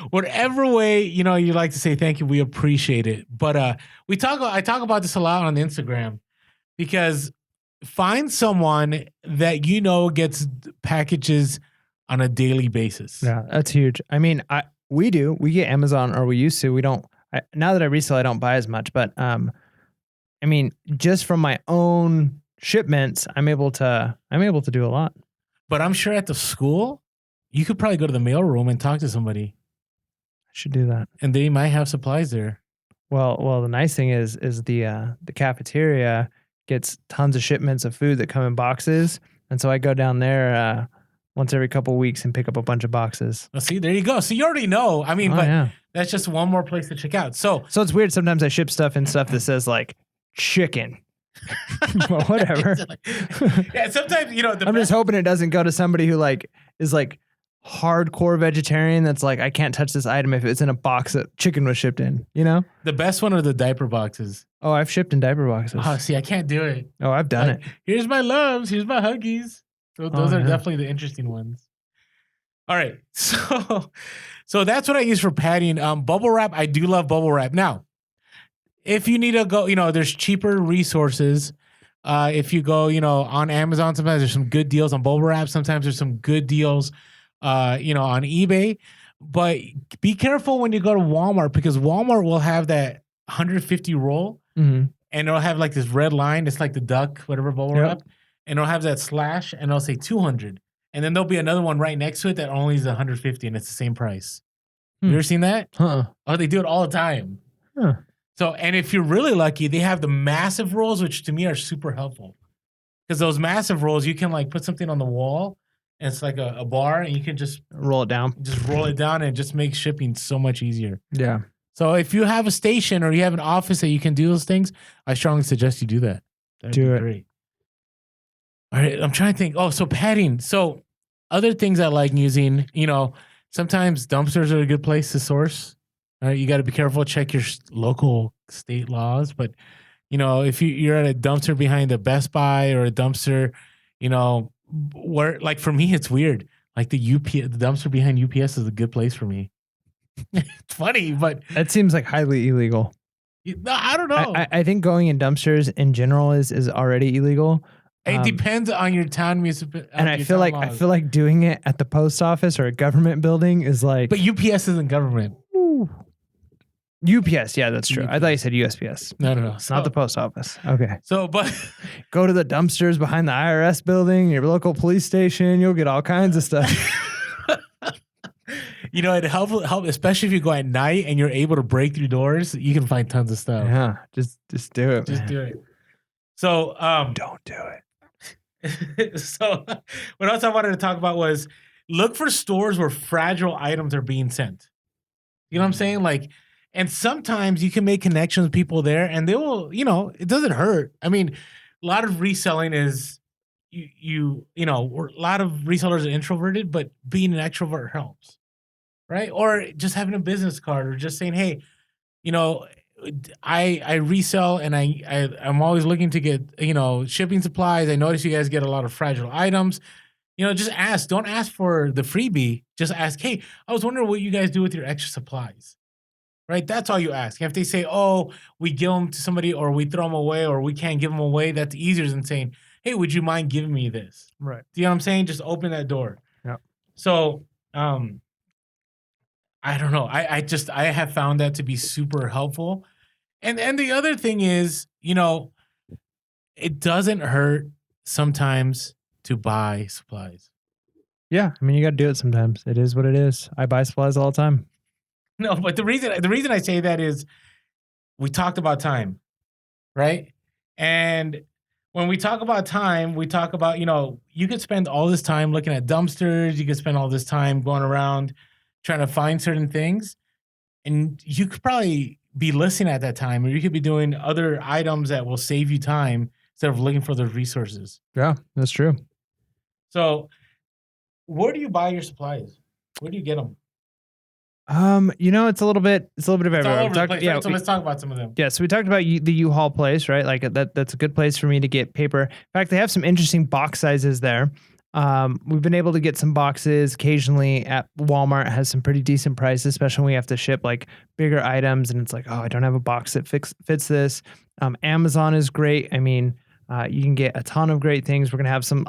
whatever way you like to say thank you, we appreciate it. But I talk about this a lot on Instagram, because find someone that gets packages on a daily basis. Yeah, that's huge. I mean, we get Amazon, or we used to. We don't. Now that I resell, I don't buy as much. But I mean, just from my own shipments, I'm able to do a lot. But I'm sure at the school, you could probably go to the mailroom and talk to somebody. I should do that. And they might have supplies there. Well, the nice thing is the cafeteria gets tons of shipments of food that come in boxes, and so I go down there once every couple of weeks and pick up a bunch of boxes. Well, see, there you go. So you already know. I mean, that's just one more place to check out. So it's weird. Sometimes I ship stuff that says like chicken. Well, whatever. Yeah, sometimes I'm just hoping it doesn't go to somebody who is hardcore vegetarian that's like, I can't touch this item if it's in a box that chicken was shipped in, you know? The best one are the diaper boxes. Oh, I've shipped in diaper boxes. Oh, see, I can't do it. Oh, I've done it. Here's my loves. Here's my huggies. So those are yeah. definitely the interesting ones. All right. So that's what I use for padding. Bubble wrap. I do love bubble wrap. Now, if you need to go, there's cheaper resources. If you go, on Amazon, sometimes there's some good deals on bubble wrap. Sometimes there's some good deals, on eBay. But be careful when you go to Walmart, because Walmart will have that 150 roll, and it'll have like this red line. It's like the duck, whatever bubble wrap, and it'll have that slash, and it'll say 200, and then there'll be another one right next to it that only is 150, and it's the same price. You ever seen that? Oh, they do it all the time. So, and if you're really lucky, they have the massive rolls, which to me are super helpful, because those massive rolls, you can like put something on the wall, and it's like a bar, and you can just roll it down. Just roll it down, and it just makes shipping so much easier. Yeah. So if you have a station or you have an office that you can do those things, I strongly suggest you do that. That'd do be it. Great. All right, I'm trying to think. Oh, so padding. So other things I like using, sometimes dumpsters are a good place to source. All right, you got to be careful. Check your local state laws. But, if you're at a dumpster behind a Best Buy or a dumpster, where, like for me, it's weird. Like the dumpster behind UPS is a good place for me. It's funny, but that seems like highly illegal. I don't know. I think going in dumpsters in general is already illegal. It depends on your town municipality. And I feel like doing it at the post office or a government building is like. But UPS isn't government. Ooh. UPS, yeah, that's true. UPS. I thought you said USPS. No. Not the post office. Okay. So, but go to the dumpsters behind the IRS building, your local police station. You'll get all kinds of stuff. It help, especially if you go at night and you're able to break through doors. You can find tons of stuff. Yeah, just do it. Just do it. So, don't do it. So, what else I wanted to talk about was look for stores where fragile items are being sent. You know what I'm saying? Like, and sometimes you can make connections with people there, and they will. It doesn't hurt. I mean, a lot of reselling is a lot of resellers are introverted, but being an extrovert helps. Right? Or just having a business card, or just saying, hey, I resell, and I'm always looking to get, shipping supplies. I notice you guys get a lot of fragile items. Just ask. Don't ask for the freebie. Just ask, hey, I was wondering what you guys do with your extra supplies. Right? That's all you ask. If they say, oh, we give them to somebody, or we throw them away, or we can't give them away, that's easier than saying, hey, would you mind giving me this? Right. Do you know what I'm saying? Just open that door. Yeah. So, I don't know. I have found that to be super helpful. And the other thing is, it doesn't hurt sometimes to buy supplies. Yeah. I mean, you got to do it sometimes. It is what it is. I buy supplies all the time. No, but the reason I say that is we talked about time, right? And when we talk about time, we talk about, you could spend all this time looking at dumpsters. You could spend all this time going around trying to find certain things, and you could probably be listening at that time, or you could be doing other items that will save you time instead of looking for those resources. Yeah, that's true. So where do you buy your supplies? Where do you get them? It's a little bit of everywhere. All over the place, right? So let's talk about some of them. Yeah, so we talked about the U-Haul place, right? Like that's a good place for me to get paper. In fact, they have some interesting box sizes there. We've been able to get some boxes occasionally at Walmart. Has some pretty decent prices, especially when we have to ship like bigger items, and it's like, oh, I don't have a box that fits this. Amazon is great. I mean, you can get a ton of great things. We're gonna have some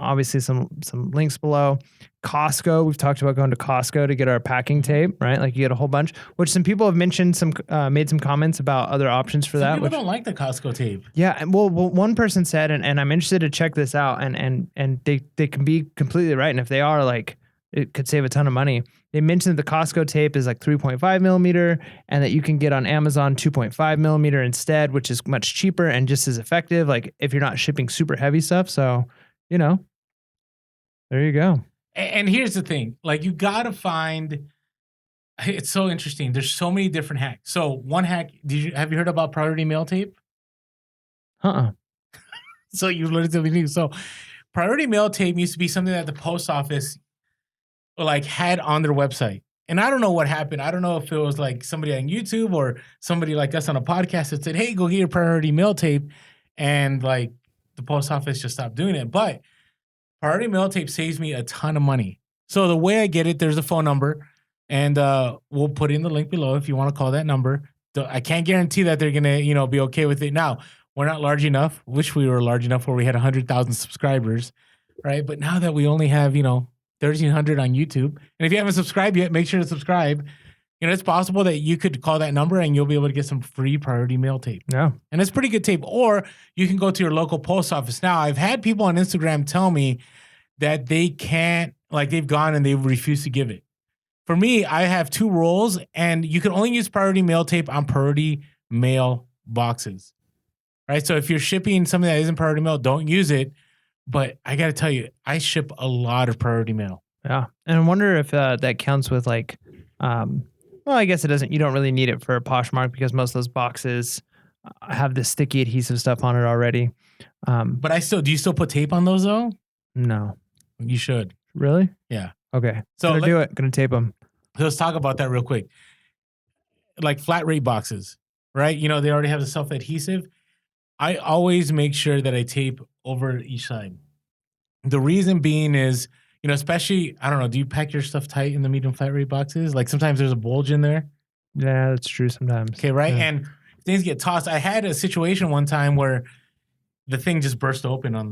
links below. Costco. We've talked about going to Costco to get our packing tape, right? Like you get a whole bunch. Which some people have mentioned made some comments about other options for that. People don't like the Costco tape. Yeah, and well, one person said, and I'm interested to check this out, and they can be completely right, and if they are, like, it could save a ton of money. They mentioned that the Costco tape is like 3.5 millimeter, and that you can get on Amazon 2.5 millimeter instead, which is much cheaper and just as effective. Like if you're not shipping super heavy stuff, so there you go. And here's the thing, like you gotta find. It's so interesting. There's so many different hacks. So one hack, have you heard about Priority Mail tape? So you learned something new. So Priority Mail tape used to be something that the post office like had on their website. And I don't know what happened. I don't know if it was like somebody on YouTube or somebody like us on a podcast that said, hey, go get your priority mail tape. And like the post office just stopped doing it. But priority mail tape saves me a ton of money. So the way I get it, there's a phone number, and we'll put in the link below if you want to call that number. I can't guarantee that they're gonna, be okay with it. Now, we're not large enough. Wish we were large enough where we had 100,000 subscribers, right? But now that we only have, 1,300 on YouTube, and if you haven't subscribed yet, make sure to subscribe. It's possible that you could call that number and you'll be able to get some free priority mail tape. Yeah. And it's pretty good tape. Or you can go to your local post office. Now, I've had people on Instagram tell me that they can't, like they've gone and they've refused to give it. For me, I have 2 rules, and you can only use priority mail tape on priority mail boxes, right? So if you're shipping something that isn't priority mail, don't use it. But I got to tell you, I ship a lot of priority mail. Yeah. And I wonder if that counts with like, well, I guess it doesn't. You don't really need it for a Poshmark because most of those boxes have the sticky adhesive stuff on it already. But do you still put tape on those though? No. You should. Really? Yeah. Okay. So do it. Gonna tape them. Let's talk about that real quick. Like flat rate boxes, right? They already have the self-adhesive. I always make sure that I tape over each side. The reason being is, especially, I don't know, do you pack your stuff tight in the medium flat rate boxes? Like sometimes there's a bulge in there. Yeah, that's true sometimes. Okay, right? Yeah. And things get tossed. I had a situation one time where the thing just burst open on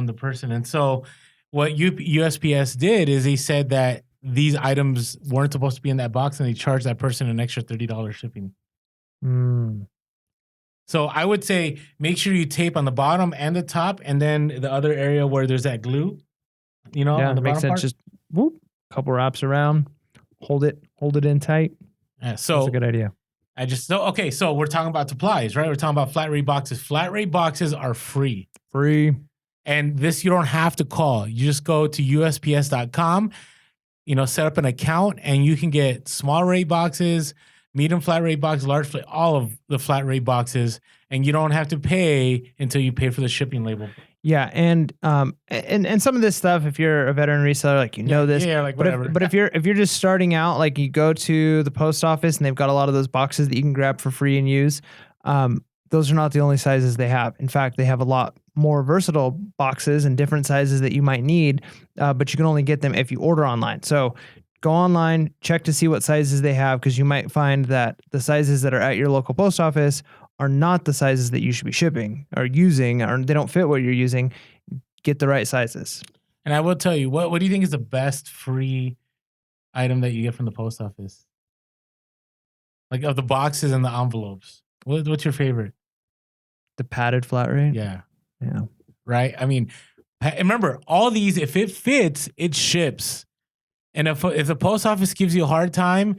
the person. And so what USPS did is they said that these items weren't supposed to be in that box, and they charged that person an extra $30 shipping. So I would say make sure you tape on the bottom and the top, and then the other area where there's that glue, on the makes bottom sense. part. Just whoop, couple wraps around, hold it in tight. Yeah, so that's a good idea. So we're talking about supplies, right? We're talking about flat rate boxes. Flat rate boxes are free. And this, you don't have to call. You just go to USPS.com, set up an account, and you can get small rate boxes, medium flat rate boxes, large flat, all of the flat rate boxes, and you don't have to pay until you pay for the shipping label. Yeah, and some of this stuff, if you're a veteran reseller, like this. Yeah, like whatever. But if you're just starting out, like you go to the post office and they've got a lot of those boxes that you can grab for free and use. Those are not the only sizes they have. In fact, they have a lot more versatile boxes and different sizes that you might need, but you can only get them if you order online. So go online, check to see what sizes they have, because you might find that the sizes that are at your local post office are not the sizes that you should be shipping or using, or they don't fit what you're using. Get the right sizes. And I will tell you, what do you think is the best free item that you get from the post office? Like of the boxes and the envelopes. What's your favorite? The padded flat rate? Yeah. Yeah. Right? I mean, remember, all these, if it fits, it ships. And if the post office gives you a hard time,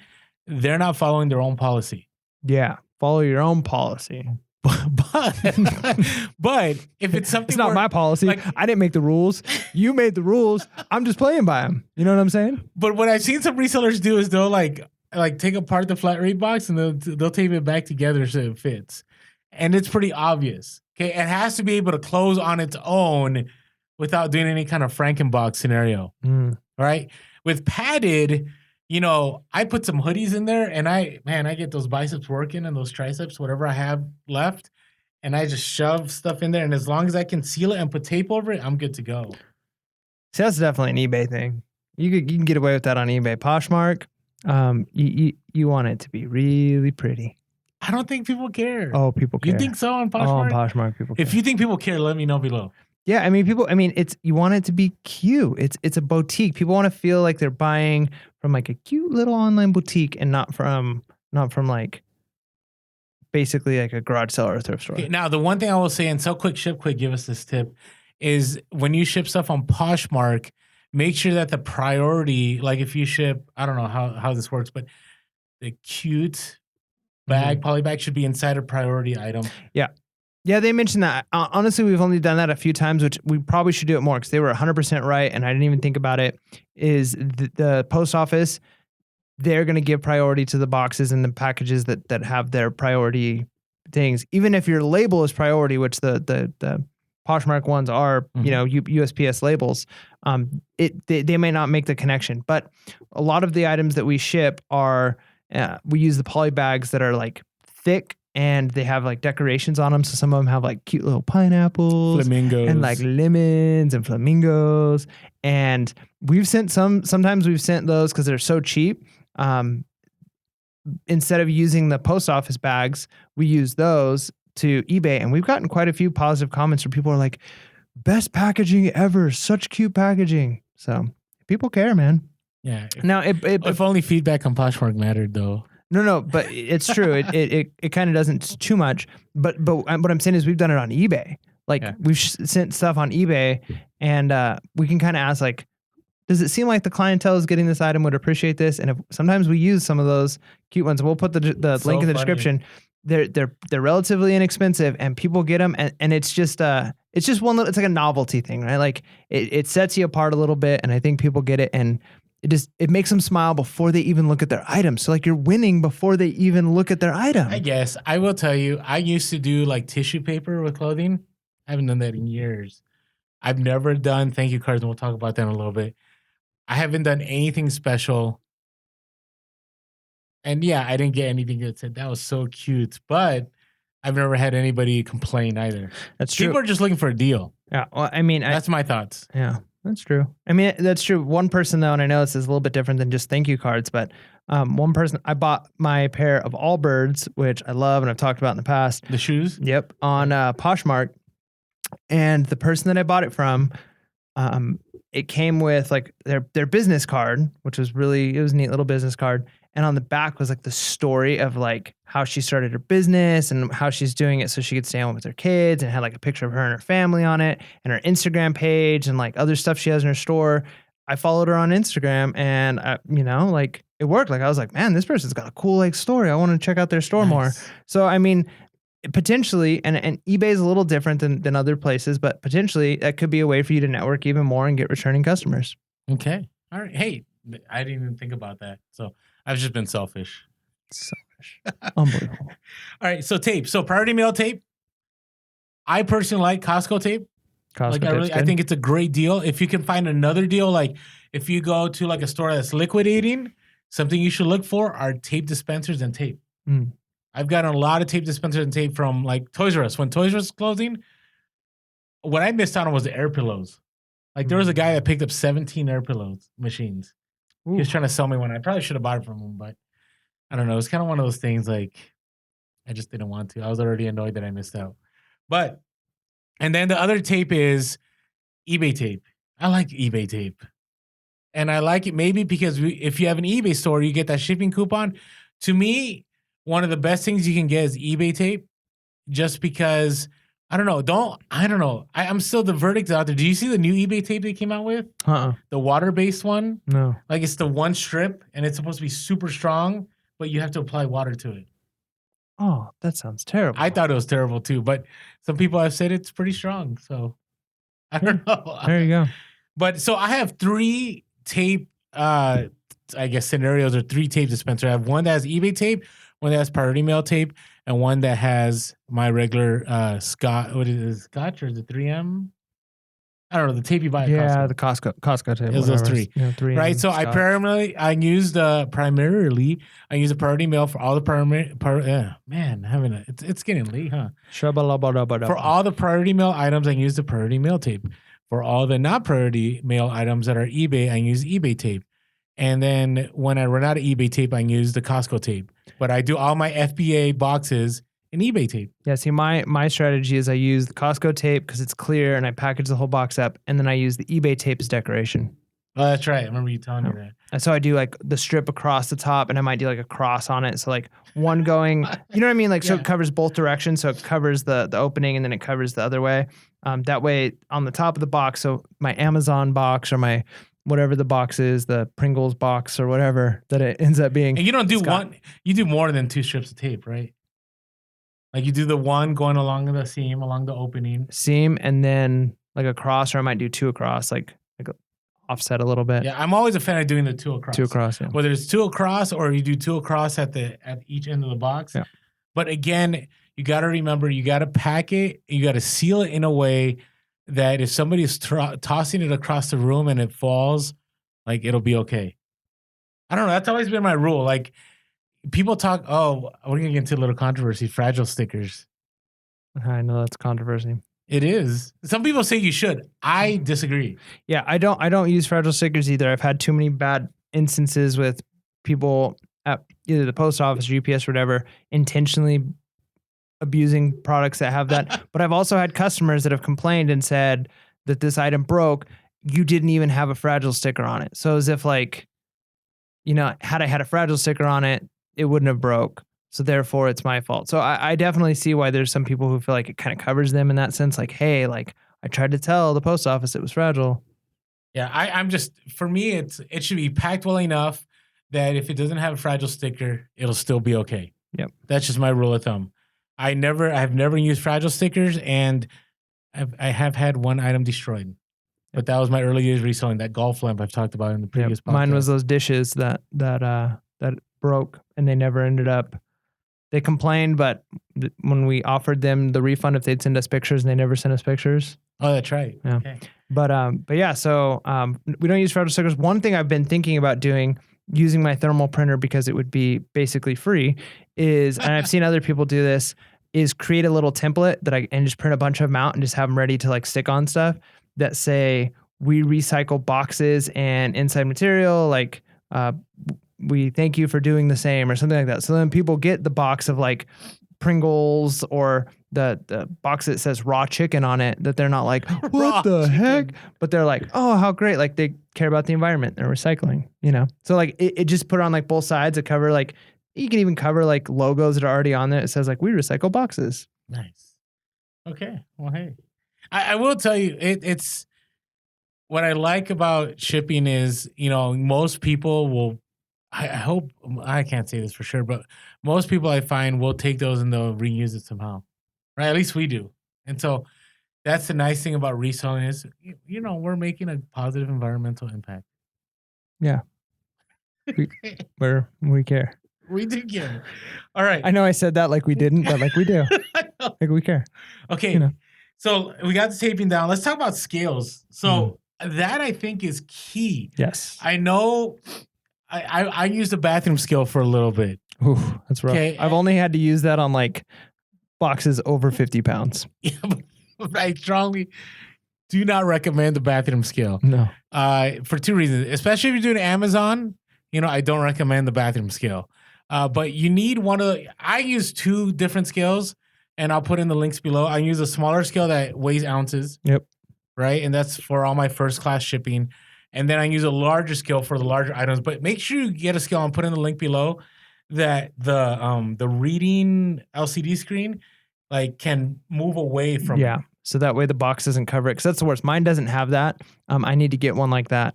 they're not following their own policy. Yeah. Follow your own policy. But if it's something, it's not my policy. Like, I didn't make the rules. You made the rules. I'm just playing by them. You know what I'm saying? But what I've seen some resellers do is they'll like take apart the flat rate box and they'll tape it back together so it fits. And it's pretty obvious. Okay, it has to be able to close on its own without doing any kind of Frankenbox scenario. Right? With padded, I put some hoodies in there, and I get those biceps working and those triceps, whatever I have left, and I just shove stuff in there. And as long as I can seal it and put tape over it, I'm good to go. See, that's definitely an eBay thing. You can get away with that on eBay. Poshmark, you want it to be really pretty. I don't think people care. Oh, people care. You think so on Poshmark? Oh, on Poshmark, people care. If you think people care, let me know below. Yeah, you want it to be cute. It's a boutique. People want to feel like they're buying from like a cute little online boutique and not from like basically like a garage seller or thrift store. Okay, now, the one thing I will say, and Sell Quick, Ship Quick, give us this tip, is when you ship stuff on Poshmark, make sure that the priority, like if you ship, I don't know how this works, but the cute bag, Polybag should be inside a priority item. Yeah. Yeah, they mentioned that. Honestly, we've only done that a few times, which we probably should do it more because they were 100% right, and I didn't even think about it, is the post office, they're going to give priority to the boxes and the packages that have their priority things. Even if your label is priority, which the Poshmark ones are, USPS labels. They may not make the connection, but a lot of the items that we ship are, we use the Polybags that are like thick and they have like decorations on them. So some of them have like cute little pineapples Flamingos. and like lemons and flamingos. And sometimes we've sent those because they're so cheap. Instead of using the post office bags, we use those to eBay, and we've gotten quite a few positive comments where people are like, best packaging ever, such cute packaging. So people care, man. Yeah. If only feedback on Poshmark mattered, though. No, but it's true. It kind of doesn't too much. But what I'm saying is we've done it on eBay. Like we've sent stuff on eBay, and we can kind of ask like, does it seem like the clientele is getting this item would appreciate this? And if sometimes we use some of those cute ones, we'll put the link in the description. They're relatively inexpensive, and people get them, and it's just it's like a novelty thing, right? Like it sets you apart a little bit, and I think people get it, and it makes them smile before they even look at their item. So like you're winning before they even look at their item. I guess I will tell you, I used to do like tissue paper with clothing. I haven't done that in years. I've never done thank you cards, and we'll talk about that in a little bit. I haven't done anything special. And yeah, I didn't get anything that said that was so cute, but I've never had anybody complain either. That's true. People are just looking for a deal. Yeah. Well, I mean, that's my thoughts. Yeah, that's true. I mean, that's true. One person though, and I know this is a little bit different than just thank you cards, but one person, I bought my pair of Allbirds, which I love and I've talked about in the past. The shoes? Yep. On Poshmark. And the person that I bought it from, it came with like their business card, which was it was a neat little business card. And on the back was like the story of like how she started her business and how she's doing it so she could stay home with her kids, and had like a picture of her and her family on it, and her Instagram page and like other stuff she has in her store. I followed her on Instagram, and like it worked. Like I was like, man, this person's got a cool like story. I want to check out their store more. So I mean, potentially, and eBay is a little different than other places, but potentially that could be a way for you to network even more and get returning customers. Okay. All right. Hey, I didn't even think about that. So I've just been selfish. Unbelievable. All right. So tape. So Priority Mail tape. I personally like Costco tape. I think it's a great deal. If you can find another deal, like if you go to like a store that's liquidating, something you should look for are tape dispensers and tape. I've gotten a lot of tape dispensers and tape from like Toys R Us. When Toys R Us was closing, what I missed out on was the air pillows. Like there was a guy that picked up 17 air pillows machines. He was trying to sell me one. I probably should have bought it from him, but I don't know. It's kind of one of those things like I just didn't want to. I was already annoyed that I missed out. And then the other tape is eBay tape. I like eBay tape. And I like it maybe because if you have an eBay store, you get that shipping coupon. To me, one of the best things you can get is eBay tape, just because I don't know. I'm still, the verdict's out there. Do you see the new eBay tape they came out with? The water-based one? No. Like it's the one strip, and it's supposed to be super strong, but you have to apply water to it. Oh, that sounds terrible. I thought it was terrible too, but some people have said it's pretty strong. So I don't know. There you go. But so I have 3 tape, I guess, scenarios, or 3 tape dispensers. I have one that has eBay tape, one that has Priority Mail tape, and one that has my regular Scotch. What is it, Scotch, or is it 3M? I don't know, the tape you buy at Costco. Yeah, the Costco tape. It was those 3. Yeah, 3M right? So Scotch. I use the Priority Mail for all the it's getting late, huh? For all the Priority Mail items, I use the Priority Mail tape. For all the not Priority Mail items that are eBay, I use eBay tape. And then when I run out of eBay tape, I use the Costco tape. But I do all my FBA boxes in eBay tape. Yeah, see, my strategy is I use the Costco tape because it's clear and I package the whole box up, and then I use the eBay tape as decoration. Oh, that's right. I remember you telling me that. And so I do like the strip across the top, and I might do like a cross on it. So like one going, you know what I mean? Like, so it covers both directions. So it covers the opening, and then it covers the other way. That way on the top of the box, so my Amazon box or my whatever the box is, the Pringles box or whatever that it ends up being. And you don't do one, you do more than 2 strips of tape, right? Like you do the one going along the seam, along the opening. Seam, and then like a cross, or I might do 2 across, like offset a little bit. Yeah, I'm always a fan of doing the 2 across. 2 across, yeah. Whether it's 2 across or you do 2 across at each end of the box. Yeah. But again, you got to remember, you got to pack it, you got to seal it in a way that if somebody's tossing it across the room and it falls, like it'll be okay. I don't know. That's always been my rule. Like people talk, oh, we're gonna get into a little controversy, fragile stickers. I know that's controversy. It is. Some people say you should. I disagree. Yeah, I don't use fragile stickers either. I've had too many bad instances with people at either the post office or UPS or whatever intentionally abusing products that have that. But I've also had customers that have complained and said that this item broke. You didn't even have a fragile sticker on it. So as if like, you know, had I had a fragile sticker on it, it wouldn't have broke. So therefore it's my fault. So I definitely see why there's some people who feel like it kind of covers them in that sense. Like, hey, like I tried to tell the post office it was fragile. Yeah, I'm just, for me, it should be packed well enough that if it doesn't have a fragile sticker, it'll still be okay. Yep. That's just my rule of thumb. I've never used fragile stickers, and I have had one item destroyed. But that was my early years reselling, that golf lamp I've talked about in the previous podcast. Mine was those dishes that broke and they never ended up. They complained, but when we offered them the refund if they'd send us pictures, and they never sent us pictures. Oh, that's right. Yeah. Okay. But yeah, so we don't use fragile stickers. One thing I've been thinking about doing, using my thermal printer because it would be basically free, is, and I've seen other people do this, is create a little template and just print a bunch of them out and just have them ready to like stick on stuff that say we recycle boxes and inside material, like we thank you for doing the same or something like that. So then people get the box of like Pringles or the box that says raw chicken on it, that they're not like, what the heck? But they're like, oh, how great. Like they care about the environment and recycling, you know? So like it just put on like both sides that cover like, you can even cover like logos that are already on there. It says like, we recycle boxes. Nice. Okay. Well, hey, I will tell you, it's what I like about shipping is, you know, most people will, I hope, I can't say this for sure, but most people I find will take those and they'll reuse it somehow. Right? At least we do. And so that's the nice thing about reselling is, you know, we're making a positive environmental impact. Yeah. We care. We do care. All right. I know I said that like we didn't, but like we do. Like we care. Okay. You know. So we got the taping down. Let's talk about scales. So that I think is key. Yes. I know I used a bathroom scale for a little bit. Ooh, that's rough. Okay. I've only had to use that on like boxes over 50 pounds. Yeah, but I strongly do not recommend the bathroom scale. No. For two reasons. Especially if you're doing Amazon, you know, I don't recommend the bathroom scale. But you need I use two different scales, and I'll put in the links below. I use a smaller scale that weighs ounces. Yep. Right? And that's for all my first class shipping. And then I use a larger scale for the larger items. But make sure you get a scale and put in the link below that the reading LCD screen like can move away from it. So that way the box doesn't cover it. Because that's the worst. Mine doesn't have that. I need to get one like that.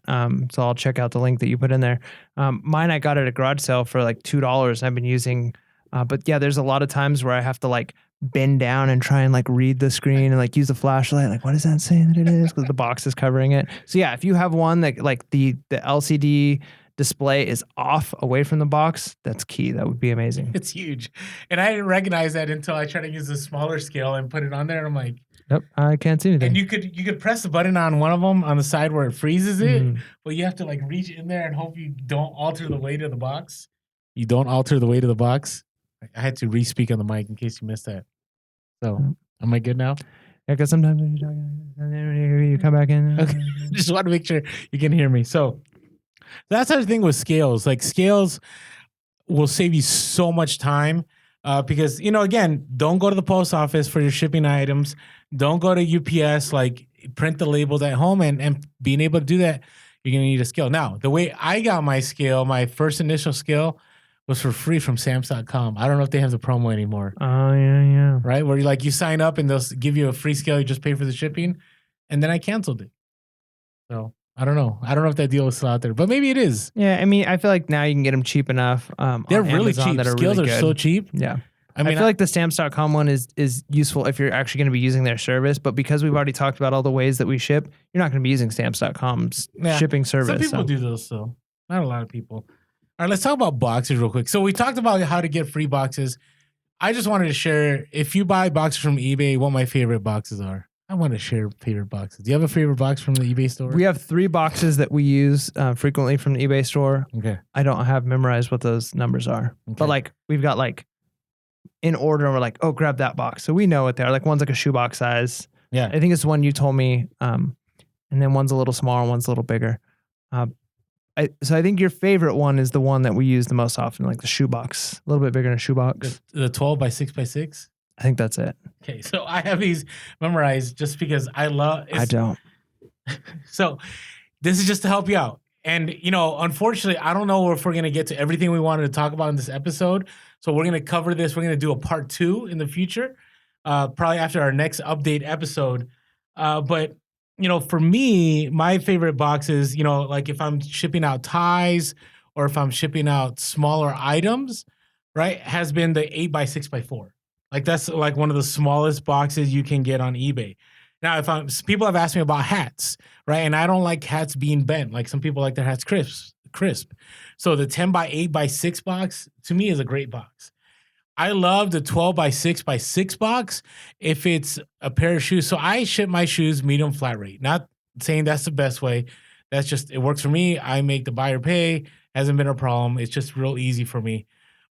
So I'll check out the link that you put in there. Mine I got at a garage sale for like $2. I've been using. But yeah, there's a lot of times where I have to like bend down and try and like read the screen and like use the flashlight. Like, what does that say that it is? Because the box is covering it. So yeah, if you have one that like the LCD display is off away from the box, that's key. That would be amazing. It's huge. And I didn't recognize that until I tried to use a smaller scale and put it on there. And I'm like, yep, I can't see anything. And you could press the button on one of them on the side where it freezes it, but you have to like reach in there and hope you don't alter the weight of the box. You don't alter the weight of the box. I had to re-speak on the mic in case you missed that. So, am I good now? Yeah, because sometimes when you're talking, and then you come back in. Okay. Just want to make sure you can hear me. So, that's the thing with scales. Like, scales will save you so much time because, you know, again, don't go to the post office for your shipping items. Don't go to UPS, like, print the labels at home. And being able to do that, you're going to need a scale. Now, the way I got my scale, my first initial scale, was for free from stamps.com. I don't know if they have the promo anymore. Oh, yeah. Right? Where you sign up and they'll give you a free scale. You just pay for the shipping. And then I canceled it. So I don't know. I don't know if that deal is still out there, but maybe it is. Yeah. I mean, I feel like now you can get them cheap enough. They're really cheap. Scales are so cheap. Yeah. I feel like the stamps.com one is useful if you're actually going to be using their service. But because we've already talked about all the ways that we ship, you're not going to be using stamps.com's shipping service. Some people do those though. Not a lot of people. All right, let's talk about boxes real quick. So we talked about how to get free boxes. I just wanted to share, if you buy boxes from eBay, what my favorite boxes are. I want to share favorite boxes. Do you have a favorite box from the eBay store? We have 3 boxes that we use frequently from the eBay store. Okay. I don't have memorized what those numbers are, but like we've got like in order, and we're like, oh, grab that box, so we know what they are. Like one's like a shoebox size. Yeah. I think it's the one you told me, and then one's a little smaller, one's a little bigger. So I think your favorite one is the one that we use the most often, like the shoebox, a little bit bigger than a shoebox. The 12 by 6 by 6. I think that's it. Okay, so I have these memorized just because I love. I don't. So this is just to help you out. And, you know, unfortunately, I don't know if we're going to get to everything we wanted to talk about in this episode. So we're going to cover this. We're going to do a part 2 in the future, probably after our next update episode. But, you know, for me, my favorite boxes, you know, like if I'm shipping out ties or if I'm shipping out smaller items, right, has been the 8 by 6 by 4. Like that's like one of the smallest boxes you can get on eBay. Now, people have asked me about hats, right? And I don't like hats being bent. Like some people like their hats crisp. So the 10 by 8 by 6 box to me is a great box. I love the 12 by 6 by 6 box if it's a pair of shoes. So I ship my shoes medium flat rate. Not saying that's the best way. That's just, it works for me. I make the buyer pay. Hasn't been a problem. It's just real easy for me.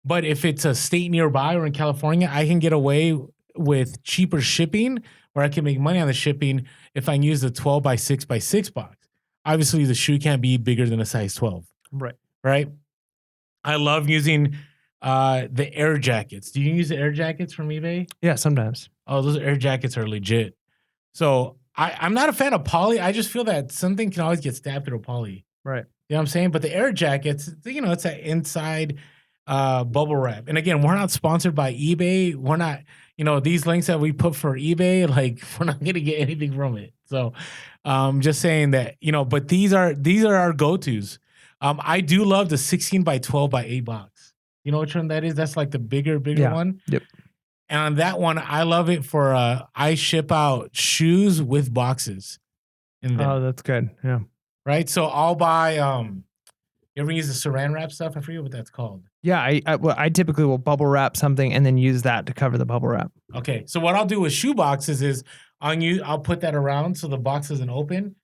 But if it's a state nearby or in California, I can get away with cheaper shipping, where I can make money on the shipping if I use the 12 by 6 by 6 box. Obviously, the shoe can't be bigger than a size 12. Right. I love using the air jackets. Do you use the air jackets from eBay? Yeah, sometimes. Oh, those air jackets are legit. So I'm not a fan of poly. I just feel that something can always get stabbed through a poly. Right. You know what I'm saying? But the air jackets, you know, it's that inside bubble wrap. And again, we're not sponsored by eBay. We're not, you know, these links that we put for eBay, like we're not going to get anything from it. So just saying that, you know, but these are our go-tos. I do love the 16 by 12 by 8 box. You know which one that is? That's like the bigger one. Yep. And on that one, I love it for I ship out shoes with boxes in there. Oh, that's good. Yeah. Right? So I'll buy you ever use the saran wrap stuff? I forget what that's called. Yeah, I typically will bubble wrap something and then use that to cover the bubble wrap. Okay, so what I'll do with shoe boxes is I'll put that around so the box isn't open,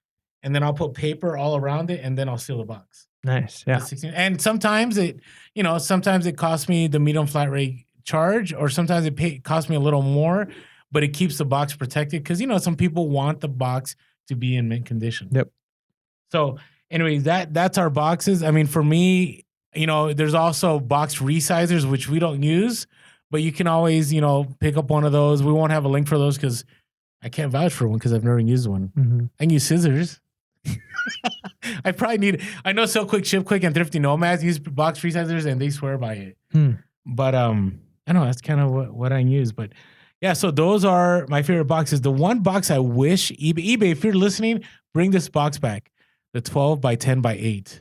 and then I'll put paper all around it, and then I'll seal the box. Nice, yeah. And sometimes it costs me the medium flat rate charge, or sometimes it costs me a little more, but it keeps the box protected because, you know, some people want the box to be in mint condition. Yep. So anyway, that's our boxes. I mean, for me, you know, there's also box resizers, which we don't use, but you can always, you know, pick up one of those. We won't have a link for those because I can't vouch for one because I've never used one. Mm-hmm. I can use scissors. I know Sell Quick, Ship Quick, and Thrifty Nomads use box resizers and they swear by it. But I don't know, that's kind of what I use. But yeah, so those are my favorite boxes. The one box I wish eBay, if you're listening, bring this box back. The 12 by 10 by 8.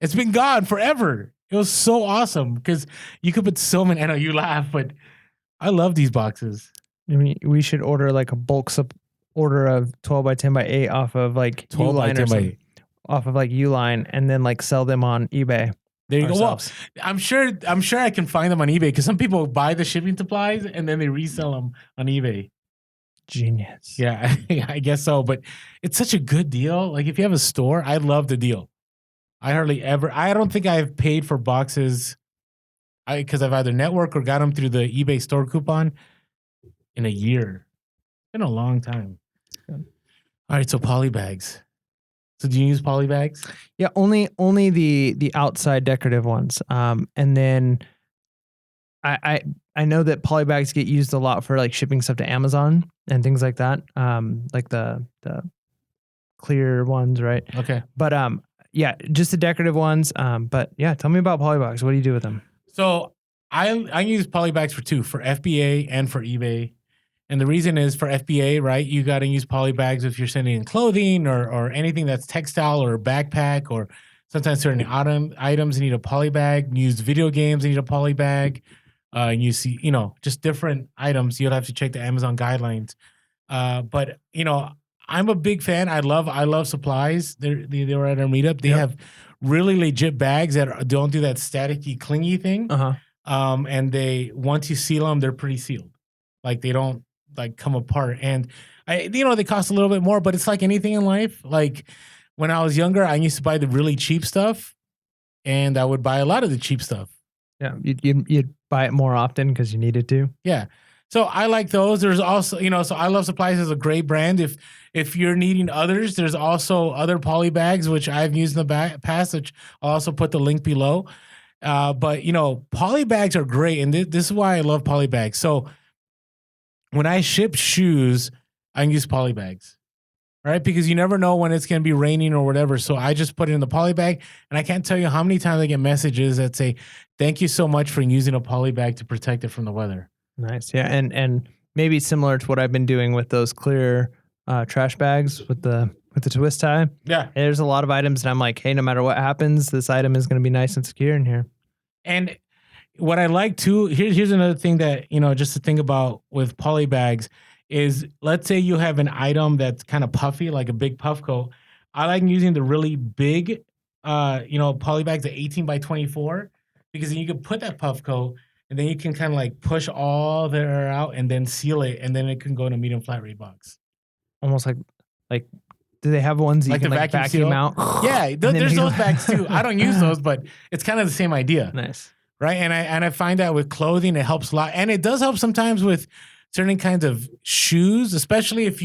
It's been gone forever. It was so awesome because you could put so many. I know you laugh, but I love these boxes. I mean, we should order like a bulk order of 12 by 10 by 8 off of like 12 by 10 by 8. Off of like Uline, and then like sell them on eBay. There you ourselves. Go. Well, I'm sure I can find them on eBay because some people buy the shipping supplies and then they resell them on eBay. Genius. Yeah, I guess so. But it's such a good deal. Like if you have a store, I love the deal. I don't think I've paid for boxes because I've either networked or got them through the eBay store coupon in a year. It's been a long time. All right, so Polybags. So do you use Polybags? Yeah, only the outside decorative ones. And then I know that Polybags get used a lot for like shipping stuff to Amazon and things like that. Like the clear ones, right? Okay. But yeah, just the decorative ones. But yeah, tell me about Polybags. What do you do with them? So I use Polybags for FBA and for eBay. And the reason is for FBA, right? You got to use Polybags if you're sending in clothing or anything that's textile or backpack, or sometimes certain items you need a Polybag. You use video games, you need a Polybag. And you see, you know, just different items. You'll have to check the Amazon guidelines. But you know, I'm a big fan. I love iLovesupplies. They were at our meetup. They have really legit bags that don't do that staticky, clingy thing. And once you seal them, they're pretty sealed. Like they don't like come apart. And they cost a little bit more, but it's like anything in life. Like when I was younger, I used to buy the really cheap stuff, and I would buy a lot of the cheap stuff. Yeah, you'd buy it more often because you needed to. Yeah. So I like those. There's also, so iLovesupplies is a great brand. If you're needing others, there's also other Polybags, which I've used in the past, which I'll also put the link below. But, Polybags are great. And this is why I love Polybags. So when I ship shoes, I can use Polybags, right? Because you never know when it's going to be raining or whatever. So I just put it in the Polybag. And I can't tell you how many times I get messages that say, thank you so much for using a Polybag to protect it from the weather. Nice. Yeah. And maybe similar to what I've been doing with those clear trash bags with the twist tie. Yeah. There's a lot of items that I'm like, hey, no matter what happens, this item is going to be nice and secure in here. And what I like too, here's another thing that, just to think about with Polybags is, let's say you have an item that's kind of puffy, like a big puff coat. I like using the really big, Polybags, the 18 by 24, because then you can put that puff coat and then you can kind of like push all the air out and then seal it, and then it can go in a medium flat rate box. Almost like, do they have ones that like you can the like vacuum vacuum out? Yeah, there's those bags too. I don't use those, but it's kind of the same idea. Nice. Right. And I find that with clothing, it helps a lot. And it does help sometimes with certain kinds of shoes, especially if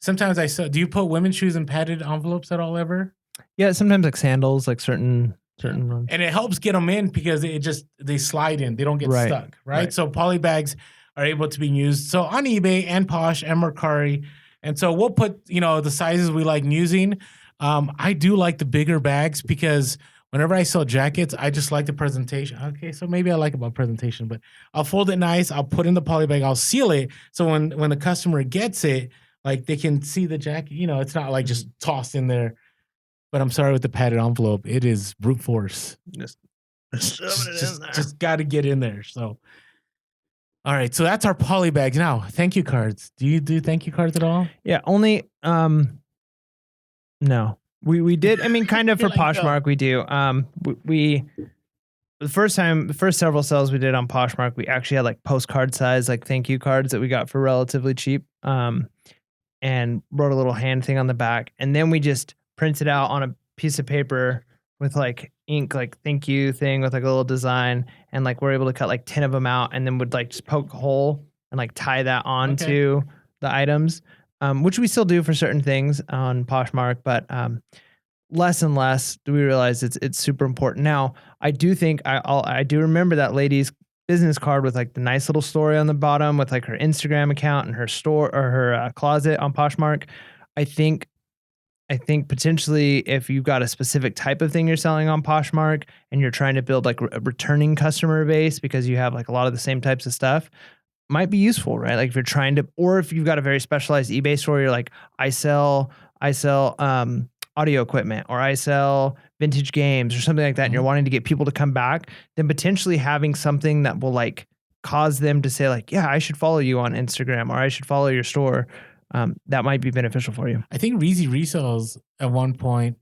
sometimes do you put women's shoes in padded envelopes at all ever? Yeah, sometimes like sandals, like certain ones. And it helps get them in because they slide in. They don't get stuck. Right. So Polybags are able to be used. So on eBay and Posh and Mercari. And so we'll put, the sizes we like using. I do like the bigger bags because whenever I sell jackets, I just like the presentation. Okay, so maybe I like about presentation, but I'll fold it nice. I'll put in the Polybag. I'll seal it. So when the customer gets it, like they can see the jacket. It's not like just tossed in there. But I'm sorry with the padded envelope. It is brute force. Just got to get in there. So, all right. So that's our Polybags. Now, thank you cards. Do you do thank you cards at all? Yeah, only, no. We did, kind of for Poshmark, we do. We the first several sales we did on Poshmark, we actually had like postcard size, like thank you cards that we got for relatively cheap, and wrote a little hand thing on the back. And then we just printed out on a piece of paper with like ink, like thank you thing with like a little design. And like we're able to cut like 10 of them out and then would like just poke a hole and like tie that onto the items. Which we still do for certain things on Poshmark, but less and less do we realize it's super important. Now, I do think I do remember that lady's business card with like the nice little story on the bottom with like her Instagram account and her store or her closet on Poshmark. I think potentially if you've got a specific type of thing you're selling on Poshmark and you're trying to build like a returning customer base because you have like a lot of the same types of stuff, might be useful, right? Like if you're trying to, or if you've got a very specialized eBay store, you're like, I sell audio equipment or I sell vintage games or something like that. And you're wanting to get people to come back, then potentially having something that will like cause them to say like, yeah, I should follow you on Instagram or I should follow your store. That might be beneficial for you. I think Reezy Resells at one point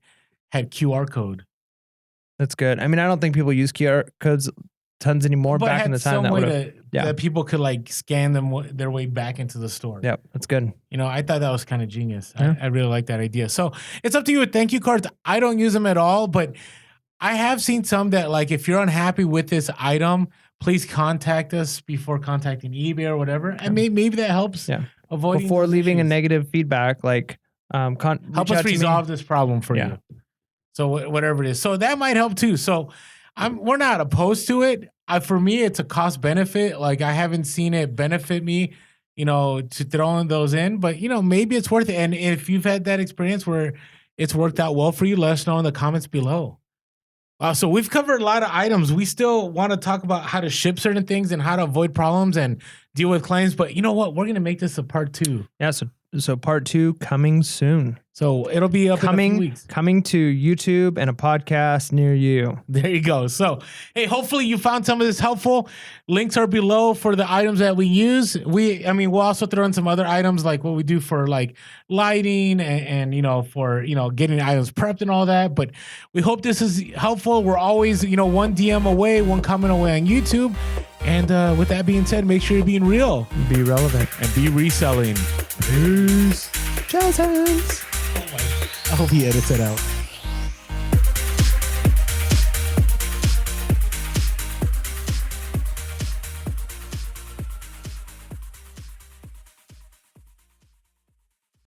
had QR code. That's good. I don't think people use QR codes tons anymore. But back in the time that people could like scan their way back into the store. Yep, that's good. I thought that was kind of genius. Yeah. I really like that idea. So it's up to you with thank you cards. I don't use them at all, but I have seen some that like if you're unhappy with this item, please contact us before contacting eBay or whatever, and maybe that helps. Yeah. Avoiding before leaving issues. a negative feedback, like help us resolve this problem for you. So whatever it is, so that might help too. So we're not opposed to it. For me, it's a cost benefit. Like I haven't seen it benefit me, to throwing those in. But maybe it's worth it. And if you've had that experience where it's worked out well for you, let us know in the comments below. So we've covered a lot of items. We still want to talk about how to ship certain things and how to avoid problems and deal with claims. But you know what? We're going to make this a part 2. Yeah. So part 2 coming soon. So it'll be up in a few weeks. Coming to YouTube and a podcast near you. There you go. So, hey, hopefully you found some of this helpful. Links are below for the items that we use. We'll also throw in some other items like what we do for like lighting and for, getting items prepped and all that. But we hope this is helpful. We're always, one DM away, one comment away on YouTube. And with that being said, make sure you're being real. Be relevant. And be reselling. Peace. Jazz hands. I hope he edits it out.